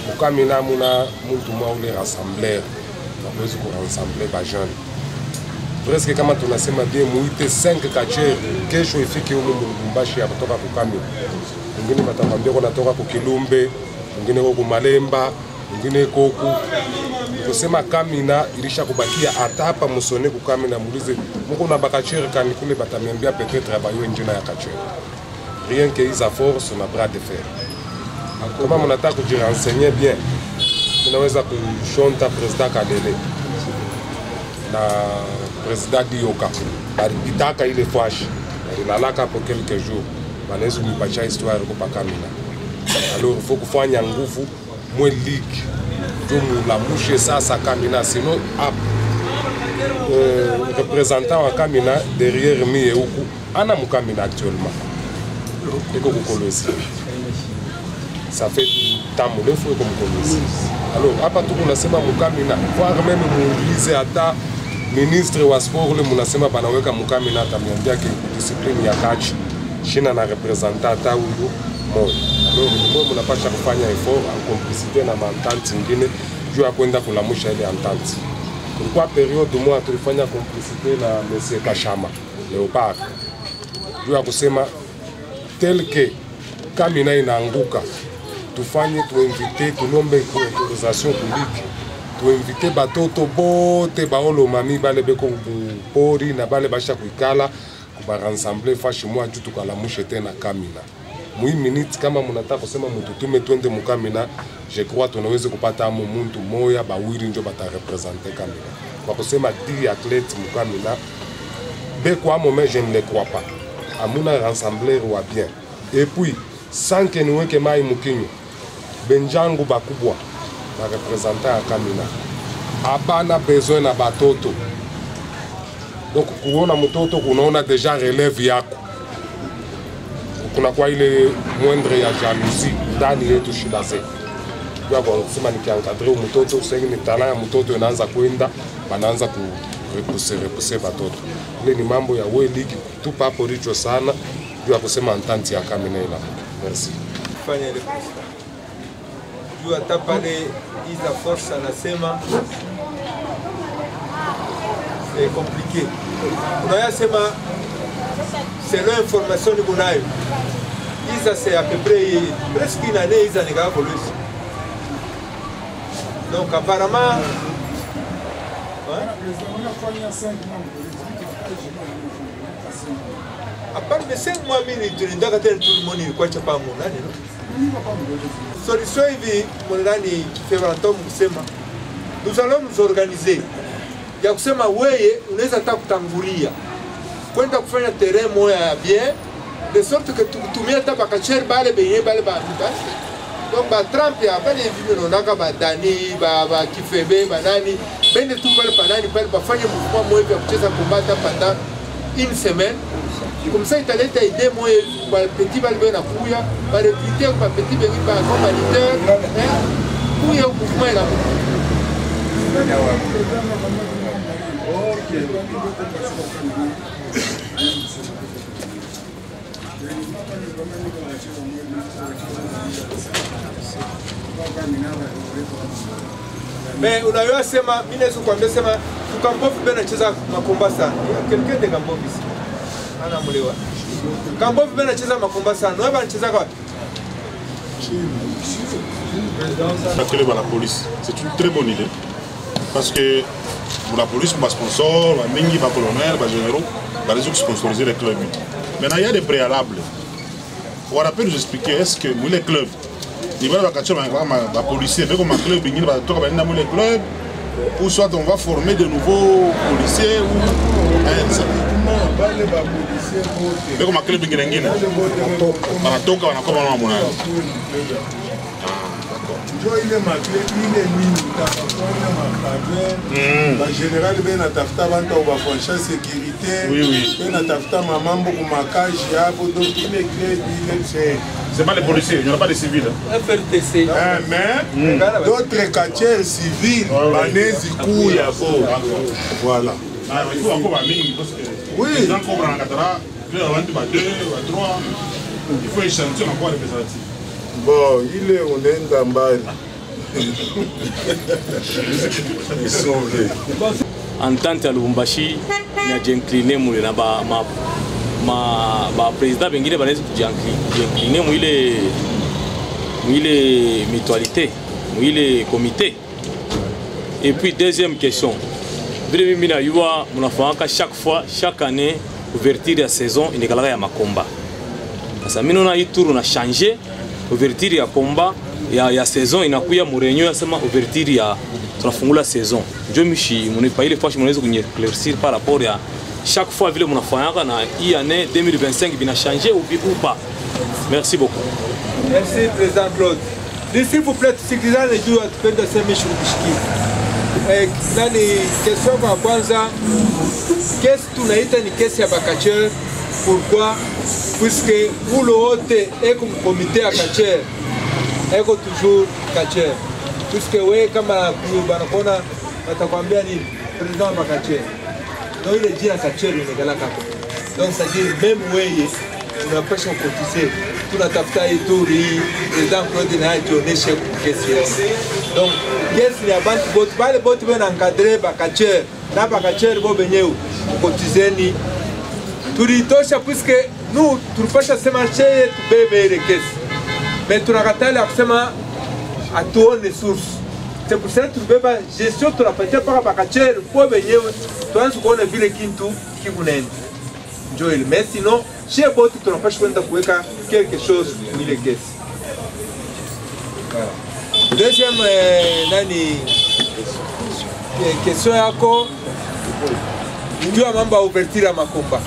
Mukamina muna muntu mwa ule rassembler, naweza ku rassembler ba jeune. Presque kama tunasema bien muite 5 catchers, kesho ifike huko Lubumbashi ya kutoka kukamina. Mwingine batakwambia kunatoka kukilumbe, mwingine huko Malemba, mwingine koku. Kusema Kamina ilisha kubakia hata hapa musone kukamina muulize mko na bakachere kani kule batamiambia peut-être abayo njina ya kachere. Rien que ils a force na bras de fer. Kama mnataka kujirenseigner bien, mnaweza kushonta president Kadele na president Dioka. Alipitaka ile fwashi. Alilalaka pour quelques jours. Banaweza kumpacha histoire kwa Kamina. Alors il faut kufanya nguvu mwe ligue. La mouche ça Kamina sinon représentant en Kamina derrière mi et Oukou ana Mukamina actuellement et que vous connaissez ça fait tant de fois que vous connaissez alors hapa tu kunasema Mukamina voire même muulize hata ministre wa sport le munasema banaweka Mukamina atamiambia que discipline ya catch shina na representant hata huyo moja. Alors nous mnapasha kufanya effort en complicité na Entente nyingine juu ya kwenda kulamusha ile Entente. Kulikuwa periode moja tulifanya complicité na monsieur Kashama Leopard juu ya kusema tel que Kamina inaanguka tufanye tuinvite tulombe autorisation publique tuinvite batoto bote baolo mami bale beko pori na bale basha kuikala kuba rassembler fashi moja juu tukalamusha tena Kamina. Mui minute kama mnataka kusema mututume twende Mukamina, je crois tunaweza kupata amu muntu moya bawiri njo bata représenter Kamina. Kwa kusema 10 athlètes Mukamina, be kwa moment je ne le crois pas. Amuna rassembler wa bien. Et puis sans que niweke mai mukinyo, benjangu bakubwa ba représenter à Kamina. Abana besoin na batoto. Donc kuona mtoto kunaona déjà relève yako. Kuna kwa ile mwendre ya jalousie ndani yetu shida zetu. Kwa kusema nikiankadre mtoto sasa ni talent ya mtoto inaanza kwenda banaanza ku repousser batoto. Ile ni mambo ya we league tupa hapo richo sana juu ya kusema Entente ya Kamina ila. Merci. Fanya ile juu hata pale Iza Force anasema c'est compliqué. Unayasema selon information ni kunayo. Iza c'est à peu près presque une année Iza n'est pas volé. Donc apparemment à part de 5 mois minutes tu n'as pas tout le monde il quoi tu pas mon année non solution hivi monani kifevantom kusema nous allons nous organiser ya kusema wewe unaweza hata kutangulia kwenda kufanya terrain moya bien de sorte que tutumia hata bakachere bale benye bale ba donc ba Trump ya bale hivi nonaka ba Dani ba Kifebe ba nani bende tu pale panani pale bafanye mouvement moyo ya kucheza combat pendant une semaine. Comme ça italeta idée moyo kwa petit bale bena kuya ba recruter kwa petit bengi ba comme leader kuya mouvement la mais unajua sema mimi naweza kuambia sema Kambovu bena anacheza makomba sana. Quelqu'un de Kambovu ici. Ana mulewa. Kambovu bena anacheza makomba sana. Wewe anacheza kwa la police, c'est une très bonne idée. Parce que pour la police, pour les sponsors, les mingi, les colonels, les généraux, ils ont sponsorisé les clubs. Maintenant, il y a des préalables. On va nous expliquer est-ce que les clubs, ils vont la policier, comme un club, ils vont les clubs, ou soit on va former de nouveaux policiers ou comme un club, ils en général, ben atafuta bantu au bafonsha sécurité. Oui. Ben atafuta mamambo kumakage yabo donc il est créé. C'est pas les policiers, il n'y en a pas des civils. FRTC. Mais d'autres quartiers civils, banesi kuya bo. Voilà. Il faut encore un mingi parce que les gens comprennent la catara, il faut échantillon encore les préservatifs. Bon, il est on est mbali. Entente ya Lubumbashi ni ajincline mule na ba président bengine banaweza kujincline mwile mutualité, mwile comité. Et puis deuxième question, vile mimi na yua mnafanya chaque fois chaque année ouverture ya saison inekala ya makomba. Sasa mimi naona hii tour na changer ouverture ya komba ya saison inakuya murenyo yasema ouverture ya tunafungula saison. Ndio mishi mnipa ile fois mnaweza kunyeclaircir par rapport ya chaque fois vile mnafanyaka na hii année 2025 bina changer ou pas. Merci beaucoup. Merci président Claude. S'il vous plaît, sikiliza le juu atupenda sema shirikishiki. Nani question kwa kwanza, kesi tunaita ni kesi ya bakacher. Pourquoi? Puisque pour le haut et comme comité à Kacher, et toujours Kacher. Puisque oui, comme Banakona, atakwambia ni président wa Kacher. Donc il est dit à Kacher ni galaka. Donc ça dit même oui, on n'a pas son cotisé. Tout la tafuta et tout président Claude na joneshe kesi. Donc kesi ya bantu bot pale bot ben encadré ba Kacher. Na ba Kacher bo benyeu kotizeni. Tulitosha puisque nous tulipasha sema cheye tubebe ile kesi. Mais tunakatala kusema atuone source. C'est pour ça que tulibeba gestion tunapatia paka bakachere kwa wenyewe tuanze kuona vile kitu kikunaenda. Njoo ile mais sinon chez bote tunapasha kwenda kuweka quelque chose ile kesi. Deuxième nani question yako ndio mambo ya ouverture ya makomba.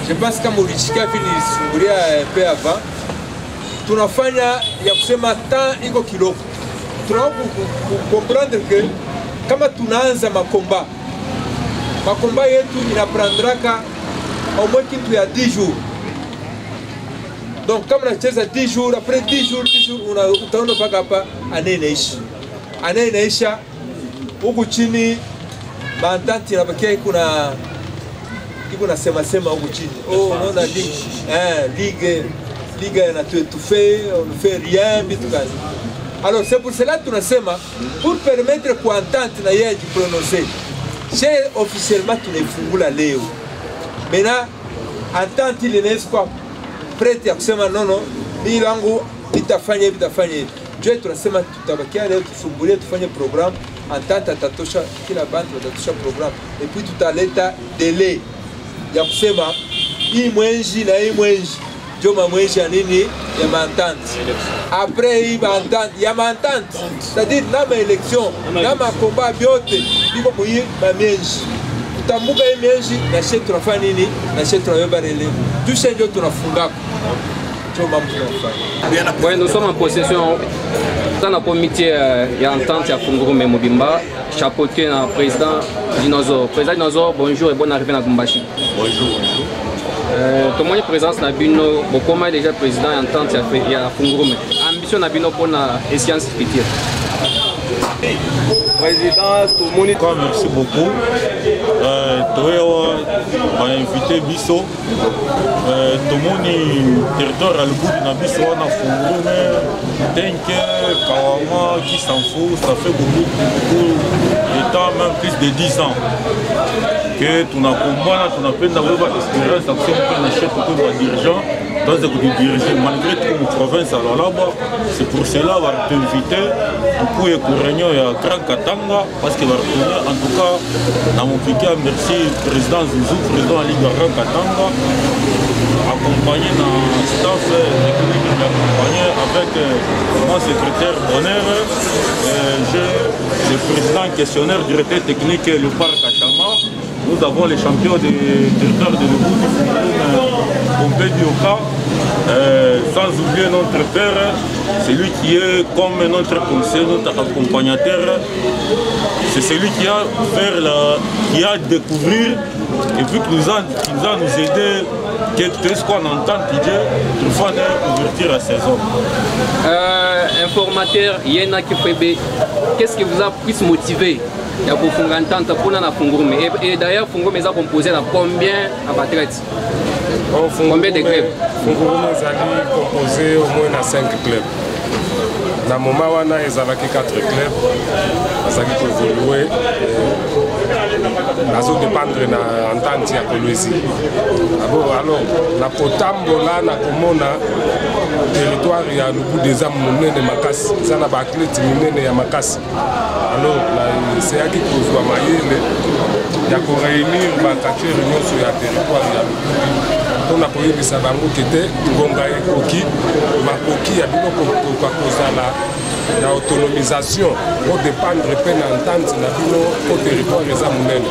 Je pense que Moulichika vile peu avant tunafanya ya kusema temps iko kiloko. Tunao comprendre que kama tunaanza makomba yetu inaprandraka au moins kitu ya 10 jours. Donc kama unacheza 10 jours après 10 jours utaona paka hapa année inaisha huku chini bandati inabakia iko na sema huku chini. Oh unaona ligue na tout fait, on ne fait rien bitu gani. Alors c'est pour cela que tunasema pour permettre kwa entente na yeye prononcer. Chez officiellement tunafungula leo. Maintenant entente ile inaweza kwa prête ya kusema non mimi wangu bitafanya. Je tunasema tutabakia leo tusumbulie tufanye programme entente atatosha kila bande atatosha programme et puis tutaleta délai ya kusema hii mwenji na hii mwenji Joma mwenji ya nini ya mantante. Après hii mantante ya mantante, c'est-à-dire na ma élection, na ma combat biote, biko muyi ma mienji. Tutambuka hii mienji na shetu tunafanya nini? Na shetu tunabeba relève. Tout ça ndio tunafungaka. Joma mtu tunafanya. Nous sommes en possession Dans le comité, il y a entente à Fungurume Mobimba, chapeauté le président Dinosaure. Président Dinosaure, bonjour et bonne arrivée à Gumbashi. Bonjour. Comment est présence na bino, comment est déjà président entente à Fungurume. Ambition na bino pour la échéance future. Président, tout le monde. Merci beaucoup. On a invité Bisso. Tout le monde territoire à bout de Bisso, on a Fungurume, Tenke, Kawama, qui s'en fout. Ça fait beaucoup de temps, même plus de 10 ans. Que tu n'as pas peine d'avoir l'espérance d'action qu'on achète pour les dirigeants. Dans les dirigeants, malgré tout, en province, alors là-bas, c'est pour cela qu'on va t'inviter. Pour les réunions à Grand Katanga, parce qu'il va retourner, en tout cas, dans mon piquet, merci président Zouzou, président de la Ligue Grand Katanga, accompagné dans le staff technique, accompagné avec mon secrétaire d'honneur, le président questionnaire directeur technique, le parc Kachama. Nous avons les champions des territoires de l'Ebout, Pompé Dioka, sans oublier notre père, celui qui est comme notre conseiller, notre accompagnateur. C'est celui qui a découvert et puis qui nous a nous aidé, qu'est-ce qu'on entend pour faire ouverture à saison. Informateur Yena Kifebe, qu'est-ce qui vous a plus motivé pour faire une entente pour la Fungurume? Et d'ailleurs, Fungurume est composé de combien de retraites? Combien de clubs? Fungurume est composé au moins de 5 clubs. Dans le moment où il y a 4 clubs, ils ont évolué. Ils ont dépendre de l'entente à Kolwezi. Alors, na Potambola, na Komona, territoire, il y a le bout des âmes de Makassi. Il y a des athlètes de Makassi. Alors, c'est à qui qu'on soit maillé. Il y a qu'on réunir les réunions sur le territoire. On a pris des sabango qui étaient Gongaï Koki, Makoki, il y a la autonomisation pour dépendre de l'entente au territoire des Amounènes.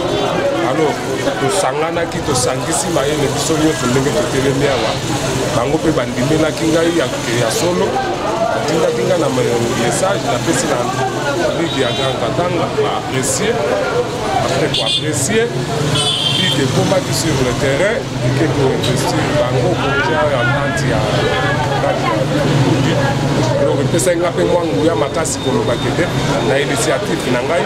Alors, nous sangana qui te sangisi maye le bisonyo to ndenge to telemia wa. Bango pe bandimela kingai ya solo. Tinga na message na pesi na ligue ya Grand Katanga apprécier. Après pour apprécier, puis de combattre sur le terrain et que pour investir bango pour faire entente ya donc pesa ngape mwangu ya makasi kolobakete na initiative na ngai.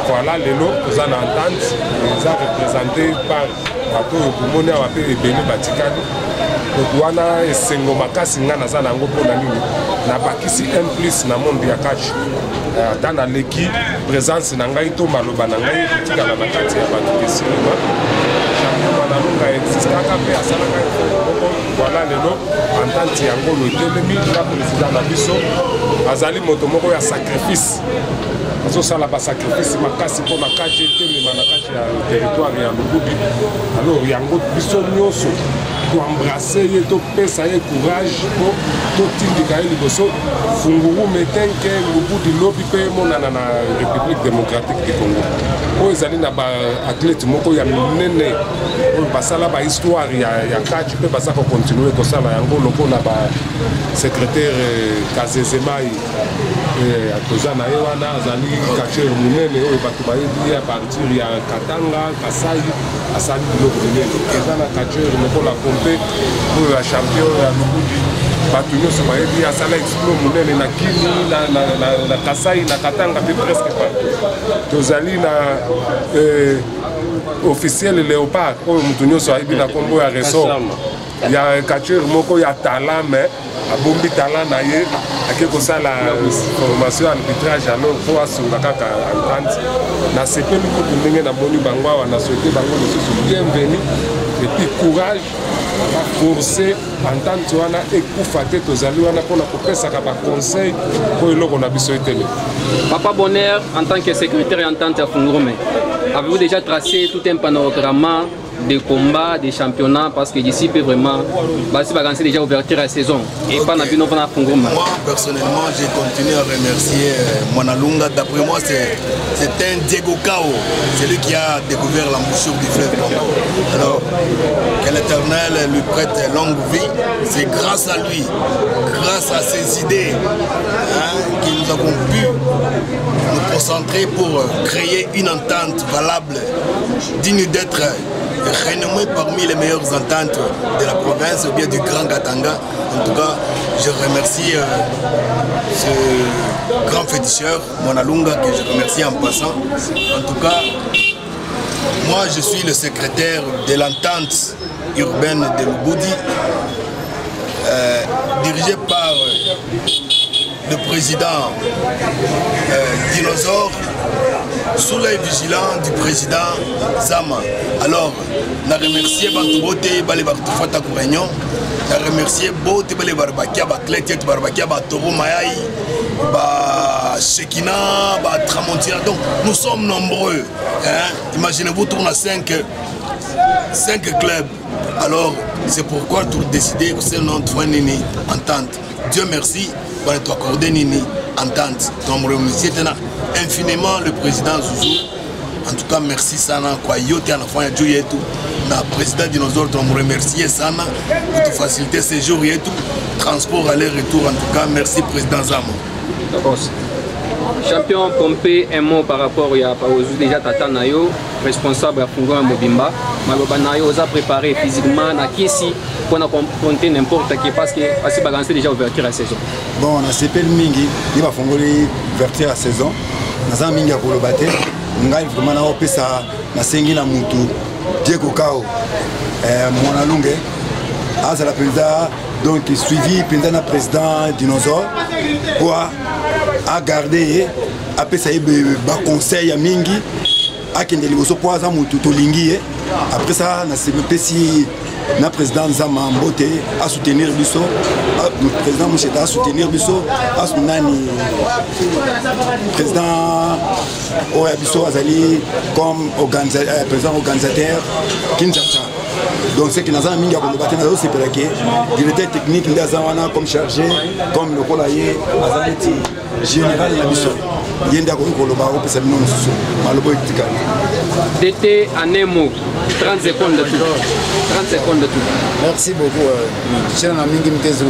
Voilà, les lots, nous en entendons, ils sont représentés par bateau pour monnaie à paix et béni Batikani. Donc, on a un single makasi n'a pas na ngopo na nini. Na bakisi un plus na monde ya catch. Dans l'équipe, présence na ngai to maloba na ngai tika na bakati ya bato de cinéma. Champion na lunga existe akape asala ngai. Voilà, les lots, entente ya ngolo telemi la président na biso azali moto moko ya sacrifice. Ça la sacrifice makasi pour la cage et la territoire et alors il y a un autre bisou pour embrasser et tout ça y courage pour tout indiquer les bossos Fungurume mettez que le bout de lobby mon na République démocratique du Congo pour les années na ba athlète moko ya minene pour passer là ba histoire ya cage peut passer pour continuer comme ça là yango loko na ba secrétaire Kazezemai à Tozana Ewana azali catcher munene oyo bato bayebi ya partir ya Katanga Kasai asali biloko minene eza na catcher lokola pompe oyo ya champion ya Lubudi bato nyonso bayebi asala exploit munene na Kini na Kasai na Katanga mpe presque partout tozali na officiel Léopard oyo moto nyonso ayebi na kombo ya ressort ya catcher moko ya talent mais abombi talent na ye akeko sala formation arbitrage alors pour asunga kaka entente na sepeli ko ndenge na boni bango awa na souhaiter bango le bienvenue et puis courage forcer entente wana ekufa te tozali wana mpona kopesaka baconseil po eloko na biso etele. Papa Bonheur, en tant que secrétaire et entente à Fungurume, avez-vous déjà tracé tout un panorama des combats, des championnats, parce que d'ici peut vraiment c'est déjà ouverture à la saison. Et pas okay. Moi personnellement, j'ai continué à remercier Mwanalunga. D'après moi, c'est un Diego Cao, c'est lui qui a découvert l'embouchure du fleuve Congo. Alors, que l'Éternel lui prête longue vie. C'est grâce à lui, grâce à ses idées, que nous avons pu nous concentrer pour créer une entente valable, digne d'être renommée parmi les meilleures ententes de la province ou bien du Grand Katanga. En tout cas, je remercie ce grand féticheur, Mwanalunga, que je remercie en passant. En tout cas, moi je suis le secrétaire de l'entente urbaine de Lubudi, dirigé par le président Dinosaure, sous l'œil vigilant du président Zama. Alors, je remercie Bantubote, Balébatoufata Kourignon, je remercie Bote, Balébarbakia, Bakletet, Barbakia, Batoro Mayaï, Shekina, Tramontina. Donc, nous sommes nombreux. Imaginez-vous, tourne à 5 clubs. Alors, c'est pourquoi tout décider que c'est notre Nini entente. Dieu merci, pour nous accorder Nini entente. Donc, je remercie infiniment le président Zouzou. En tout cas, merci Sana. Quoi, yote en enfant, Dieu et tout. Le président Dinosaure, je me remercie Sana pour te faciliter ces jours et tout. Transport aller-retour. En tout cas, merci président Zama. D'accord. Champion Pompé, un mot par rapport à déjà Tata Nayo, responsable à Fungo Mobimba. Maloba Nayo a préparé physiquement na Kisi pour compter n'importe qui parce que assez balancé déjà ouverture à la saison. Bon, on a CPL Mingi, il va Fongoli ouverture à la saison. On a Mingi à Kolobate, on a vraiment opé ça, na Sengi na Moutou, Diego Cao, Mwanalunga, Azala Penda, donc suivi Penda président Dinosaure pour à garder après ça il conseil à Mingi à qui ne liboso pour ça Moutou Tolingi après ça na CPC na président Zama Mbote à soutenir Bisso, le président Moucheta à soutenir Bisso, à Sunani président Oya Bisso Azali comme président organisateur Kinshasa. Donc c'est que nous avons mis à combattre dans ce pays, directeur technique nous avons comme chargé, comme le colayer, Azaleti général de la mission. Il y a des gens qui ont été d'été en un mot, 30 secondes de tout. 30 secondes de tout. Merci beaucoup. Je suis un ami qui me dit que je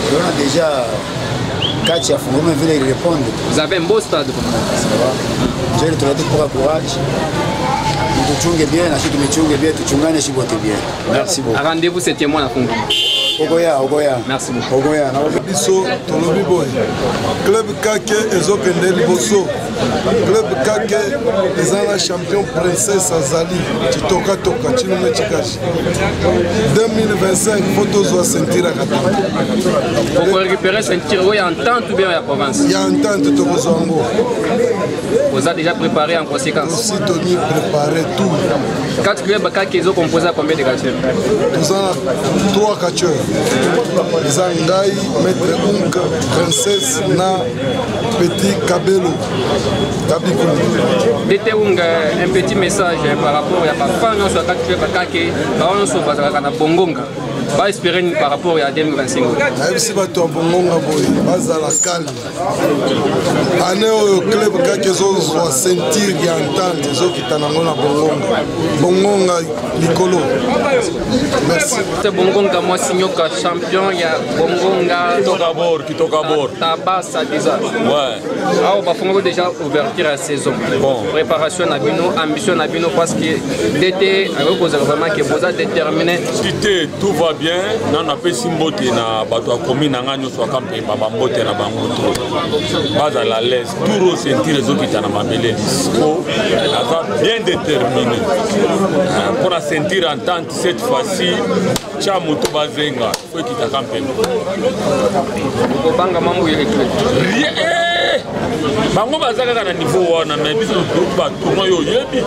on a déjà 4 à Fungo, mais je vais répondre. Vous avez un beau stade. Ça va. Je vais retrouver pour le courage. Nous bien, nous bien, merci beaucoup. Rendez-vous 7e mois à Fungo. Ogoya. Merci beaucoup. Ogoya. Biso tolobi boy. Club Kake ezokende liboso. Club Kake ezala champion princesse Azali. Chitoka toka chinume chikashi. 2025 photos doit sentir à Katanga. Pour récupérer ceinture, oui, en temps ou bien à la province. Il y a un temps de Togozango. Vous avez déjà préparé en conséquence. Aussi Tony préparé tout. 4 clubs Kake ont composé à combien de catcheurs? Nous avons 3 catcheurs. Les Angaï, Maître Unk, Princesse, Na, Petit Kabelo, D'été un petit message par rapport à la femme sur la Kake, on a Bongonga. Va espérer par rapport à 2025. Si tu as Bongonga, vas à la calme. Année au club Kake, ils ont sentir et entendre, ils ont quitté Bongonga. Bongonga, Nicolo. Merci. C'est Bongonga, moi, Signoka, champion, il y a Bongonga. Qui toque à bord. Tabassa déjà. Ouais. Ah, on va faire déjà ouverture à la saison. Bon. Préparation à Bino, ambition à Bino, parce que d'été, vous avez vraiment que vous avez déterminé. Tout va bien. On a fait Simbote na bato commune na ngano so kampe ba mbote na bangoto. Baza la laisse tout ressentir les autres qui na mamele disco. Ava bien déterminé. Pour la sentir entente cette fois-ci. Chamuto bazenga faut qu'il t'a campé. Obanga mambo il est rien. bango bazaka na niveau wana mais biso ba tournoi yo yebi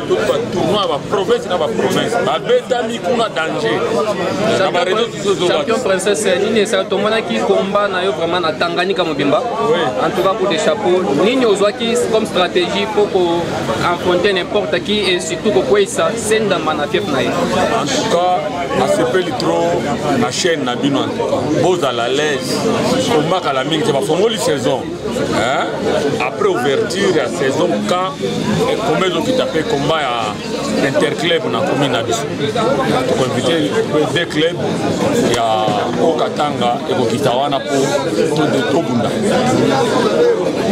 to ba tournoi ba province na ba province ba betami kuna danger champion princesse nini ça tomona ki combat na yo vraiment na Tanganyika Mobimba en tout cas pour des chapeaux nini ozwaki comme stratégie pour affronter n'importe qui et surtout quoi ça senda mana fief na en tout cas asepeli trop na chaîne na bino boza la l'aise combat kala mingi te ba fongoli saison hein après ouverture ya saison quand comme ils ont tapé combat à interclub na commune na biso to inviter deux clubs ya Okatanga et Bokitawana pour tout de Tobunda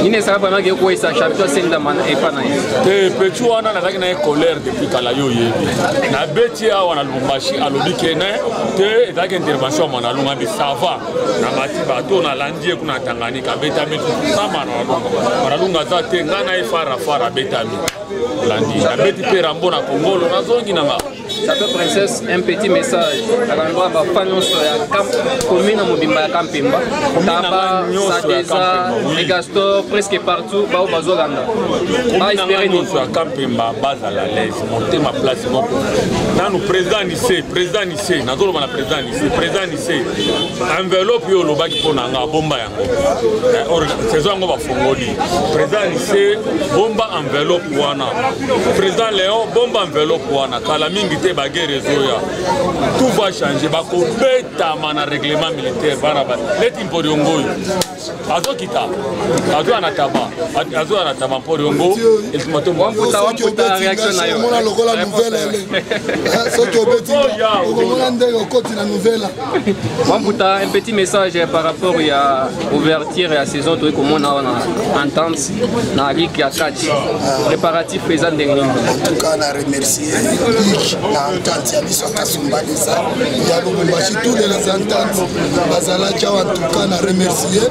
nini ça vraiment que quoi ça champion senda mana et pas na te petit wana na na colère depuis kala yo yebi na beti awa na Lubumbashi alobi kene te ezaki intervention mona lunga bi sava na mati bato na landie kuna Tanganyika betami sama na lunga za te ngana ifara betami landi na beti pe rambo na Kongolo na zongi na ça peut princesse un petit message à l'endroit ba fanon so ya camp commune Mobimba ya Kampemba Taba Sadeza Megastor presque partout ba bazolanda ba espérer nous so ya Kampemba baza la l'aise monter ma place non na nous président ici na zolo na président ici enveloppe yo lo baki pona nga bomba yango saison ngo ba fongoli président ici bomba enveloppe wana président Léon bomba enveloppe wana kala mingi te bagere zoya tout va changer bako beta mana règlement militaire baraba leti mpodiongo azokita azo anataba mpodiongo eltimato wamputa réaction na yo mona lokola nouvelle elle soki obeti okomona ndenge okoti na nouvelle wamputa un petit message par rapport à ouverture ya saison to komona on entente na ligue ya kati préparatif présent dernier en tout cas na remercier na entente ya biso kasumbalisa ya Lubumbashi tous les ententes bazala cha en tout cas na remercier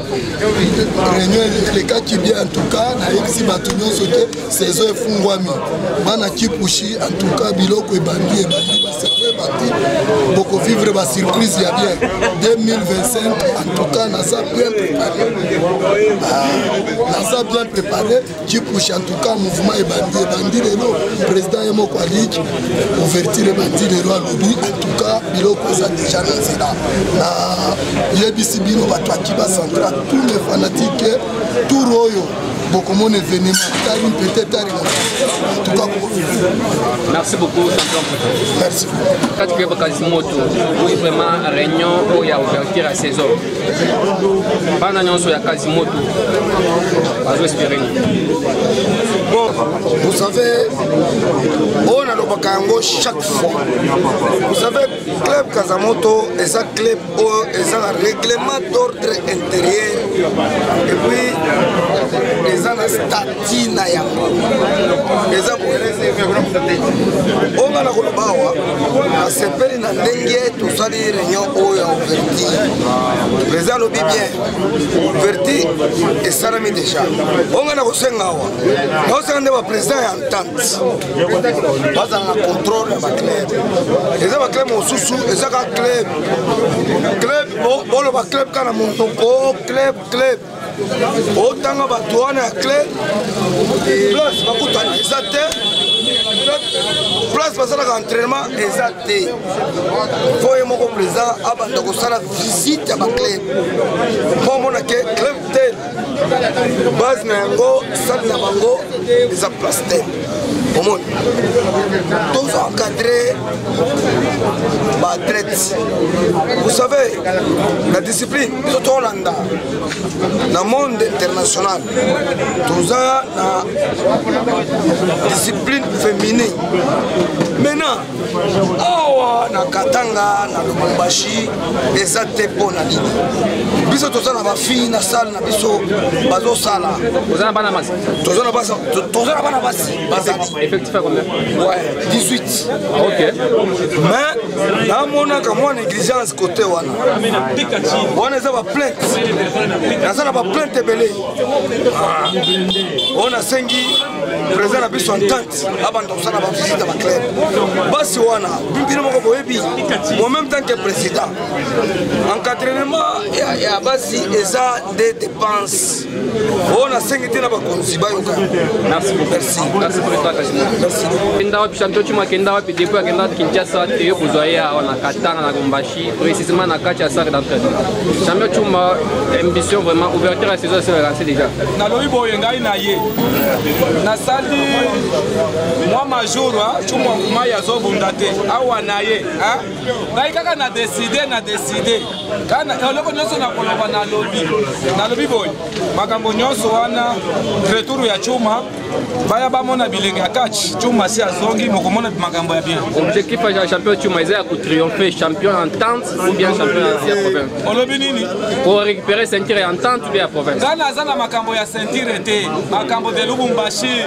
réunion les cas qui bien en tout cas na exi bato nyonso te saison efungwami bana kipushi en tout cas biloko ebandi baserve bati boko vivre ba surprise ya bien 2025 en tout cas naza bien préparé kipushi en tout cas mouvement ebandi lelo président ya moko ligue ouverture ebandi lelo alobi en tout cas biloko eza déjà na nzela na yebisi bino bato akiba central tous les fanatiques tour oyo bokomona événement tari peut-être tari en tout cas merci beaucoup merci quand tu es Kasimoto oui vraiment réunion où il y a ouverture à saison bana nyonso ya Kasimoto bazo espérer bon vous savez on a le bakango chaque fois vous savez club Kasamoto et ça club et ça règlement d'ordre intérieur et puis les ana stati na yango eza on a la kolobawa na sepeli na ndenge tosali réunion oyo ouverture président lobi bien ouverture et salami déjà on a na kosenga wa na osenga nde ba président ya entente baza na contrôle ya ba club eza ba club mosusu eza ka club bolo ba club kana montoko club otanga bato wana ya clé place bakutana eza te place basalaka entraînement eza te fo ye moko président abanda kosala visite ya baclub mpo omona ke club te base na yango sale na bango eza place te omoni tozo encadré baathlète vous savez la discipline biso tolanda na monde international toza na discipline féminine maintenant awa na Katanga na Lubumbashi eza te mpo na nini biso toza na bafille na salle na biso bazosala toza na bana basi bazali effectif à combien? Ouais, 18. Ok. Mais namonaka mwa négligence côté wana wana eza ba plainte naza na ba plainte ebele on asengi président na biso entente abanda kosala bavisite ba club basi wana bimpino moko boyebi en même temps que président encadrement ya basi eza des dépenses on a 5 te na bakonzi bayoka. Merci beaucoup. Merci pour ta merci. Kenda wapi champion chuma kenda wapi depuis akenda Kinshasa teo kuzoea na Katanga na Gombashi précisément na kati ya salle d'entraînement. Champion chuma ambition vraiment ouverture à saison c'est lancé déjà. Na lobi boye ngai na ye. Na sali moi major chuma kuma ya zo bundate awa na ye hein. Ngai kaka na décider. Kana loko nyonso na koloba na lobi boye. Makambo nyonso wana retour ya chuma baya bamona bilenge akachi chuma si azongi mokomona makambo ya bien. Objectif ya champion chuma eza ku triompher champion entente ou bien champion ya province. Olobi nini? Pour récupérer ceinture entente ou bien province. Kana zana makambo ya ceinture te, makambo de Lubumbashi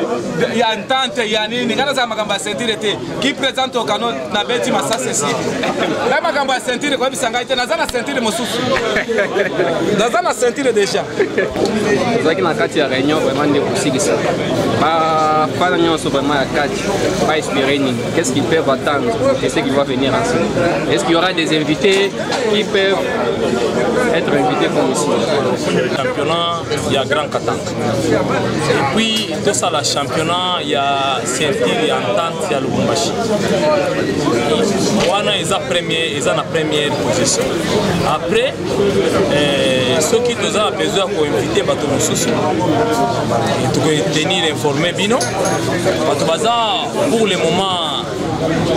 ya entente ya nini? Kana zana makambo ya ceinture te. Qui présente au canon na beti masase si. La makambo ya ceinture kwa bisanga ite na zana ceinture mosusu. Na zana ceinture déjà. Zaki na kati ya réunion vraiment ne kusigisa. Pas nyonso vraiment à 4, pas espérer ni. Qu'est-ce qu'ils peuvent attendre et ce qui va venir ensemble. Est-ce qu'il y aura des invités qui peuvent être invités comme ici? Le championnat, il y a Grand Katanga. Et puis, tout ça, le championnat, il y a ceinture et entente, il y a Lubumbashi. Ils ont la première position. Après, ceux qui ont besoin d'inviter, ils doivent tenir informé bino. Pour le moment,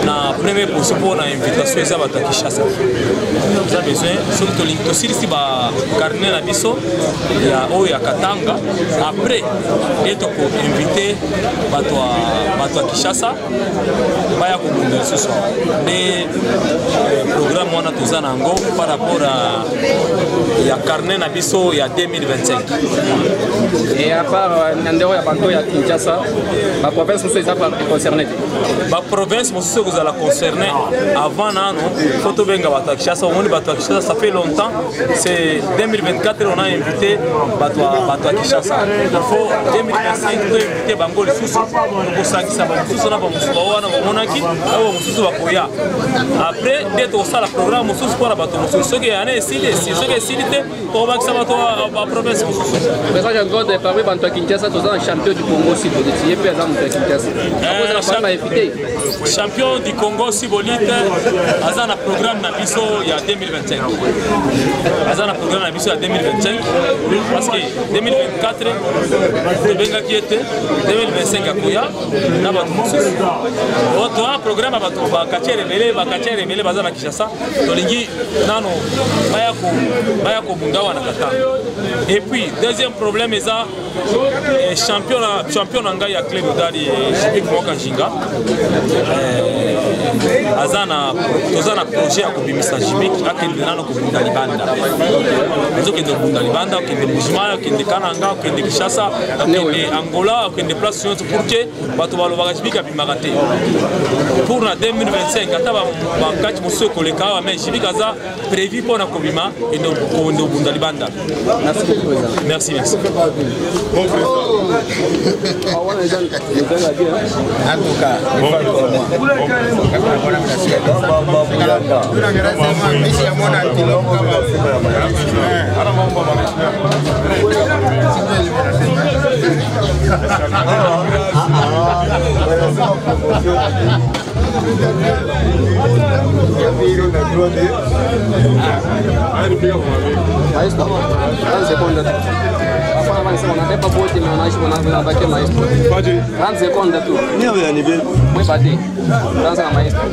la première position pour l'invitation, c'est à Kinshasa. Vous avez besoin, surtout si vous carnet la biso, il y a Oya Katanga. Après, vous êtes invité à Kinshasa. Le programme on a tous en par rapport à il y a carnet la biso il y a 2025. Et à part Nandero et Banto, il y a Kinshasa, la province aussi est concernée. La province aussi vous allez concerner avant l'an. Photo Benga Kinshasa, ça fait longtemps. C'est 2024 on a invité Bato Kinshasa. Il faut 2025 inviter Bango les sous pour ça qui ça va sous na ba musubawana ba monaki abo mususu bakoya. Après d'être au ça le programme mususu pour Bato mususu ce qui année ici ce qui ici pour ba ça Bato la province mususu. Présent encore de parmi Banto Kinshasa tous un champion du Congo si vous étiez par exemple Kinshasa. Champion du Congo Sibolite Azana programme na biso il y a 2025. Azana programme na biso il y a 2025 parce que 2024 benga qui était 2025 akoya na ba mususu. Autre programme ba kachere mele bazana Kinshasa tolingi nano baya ko bundawa na kata. Et puis deuxième problème est ça champion nanga ya club dali Jibik Moka Jinga. Azana tozana projet ya kubimisa Jibik akende nano kubunda libanda. Ezo kende kubunda libanda, kende Mujima, kende Kananga, kende Kinshasa, kende Angola, kende place sur pour que bato baloba Jibik abimaka te. Pour na 2025 ata ba kati muso koleka mais Jibik aza prévu pour na kubima et no kubunda libanda. Merci. En tout cas, on n'avait pas beau témoignage, on a vaincu maestro. 30 secondes de tout. Moi, pas dit. Dans un maestro.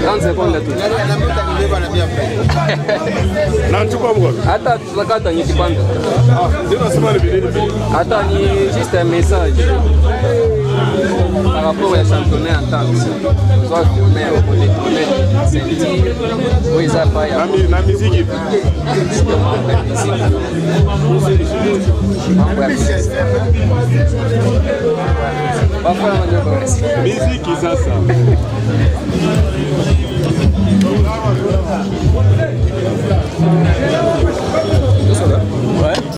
30 secondes de tout. Attends, la carte n'est pas. Attends, juste un message. Par rapport au championnat en tant que soit filmé au détourner, sentir, où ils apparaissent. La musique. Musique, ça.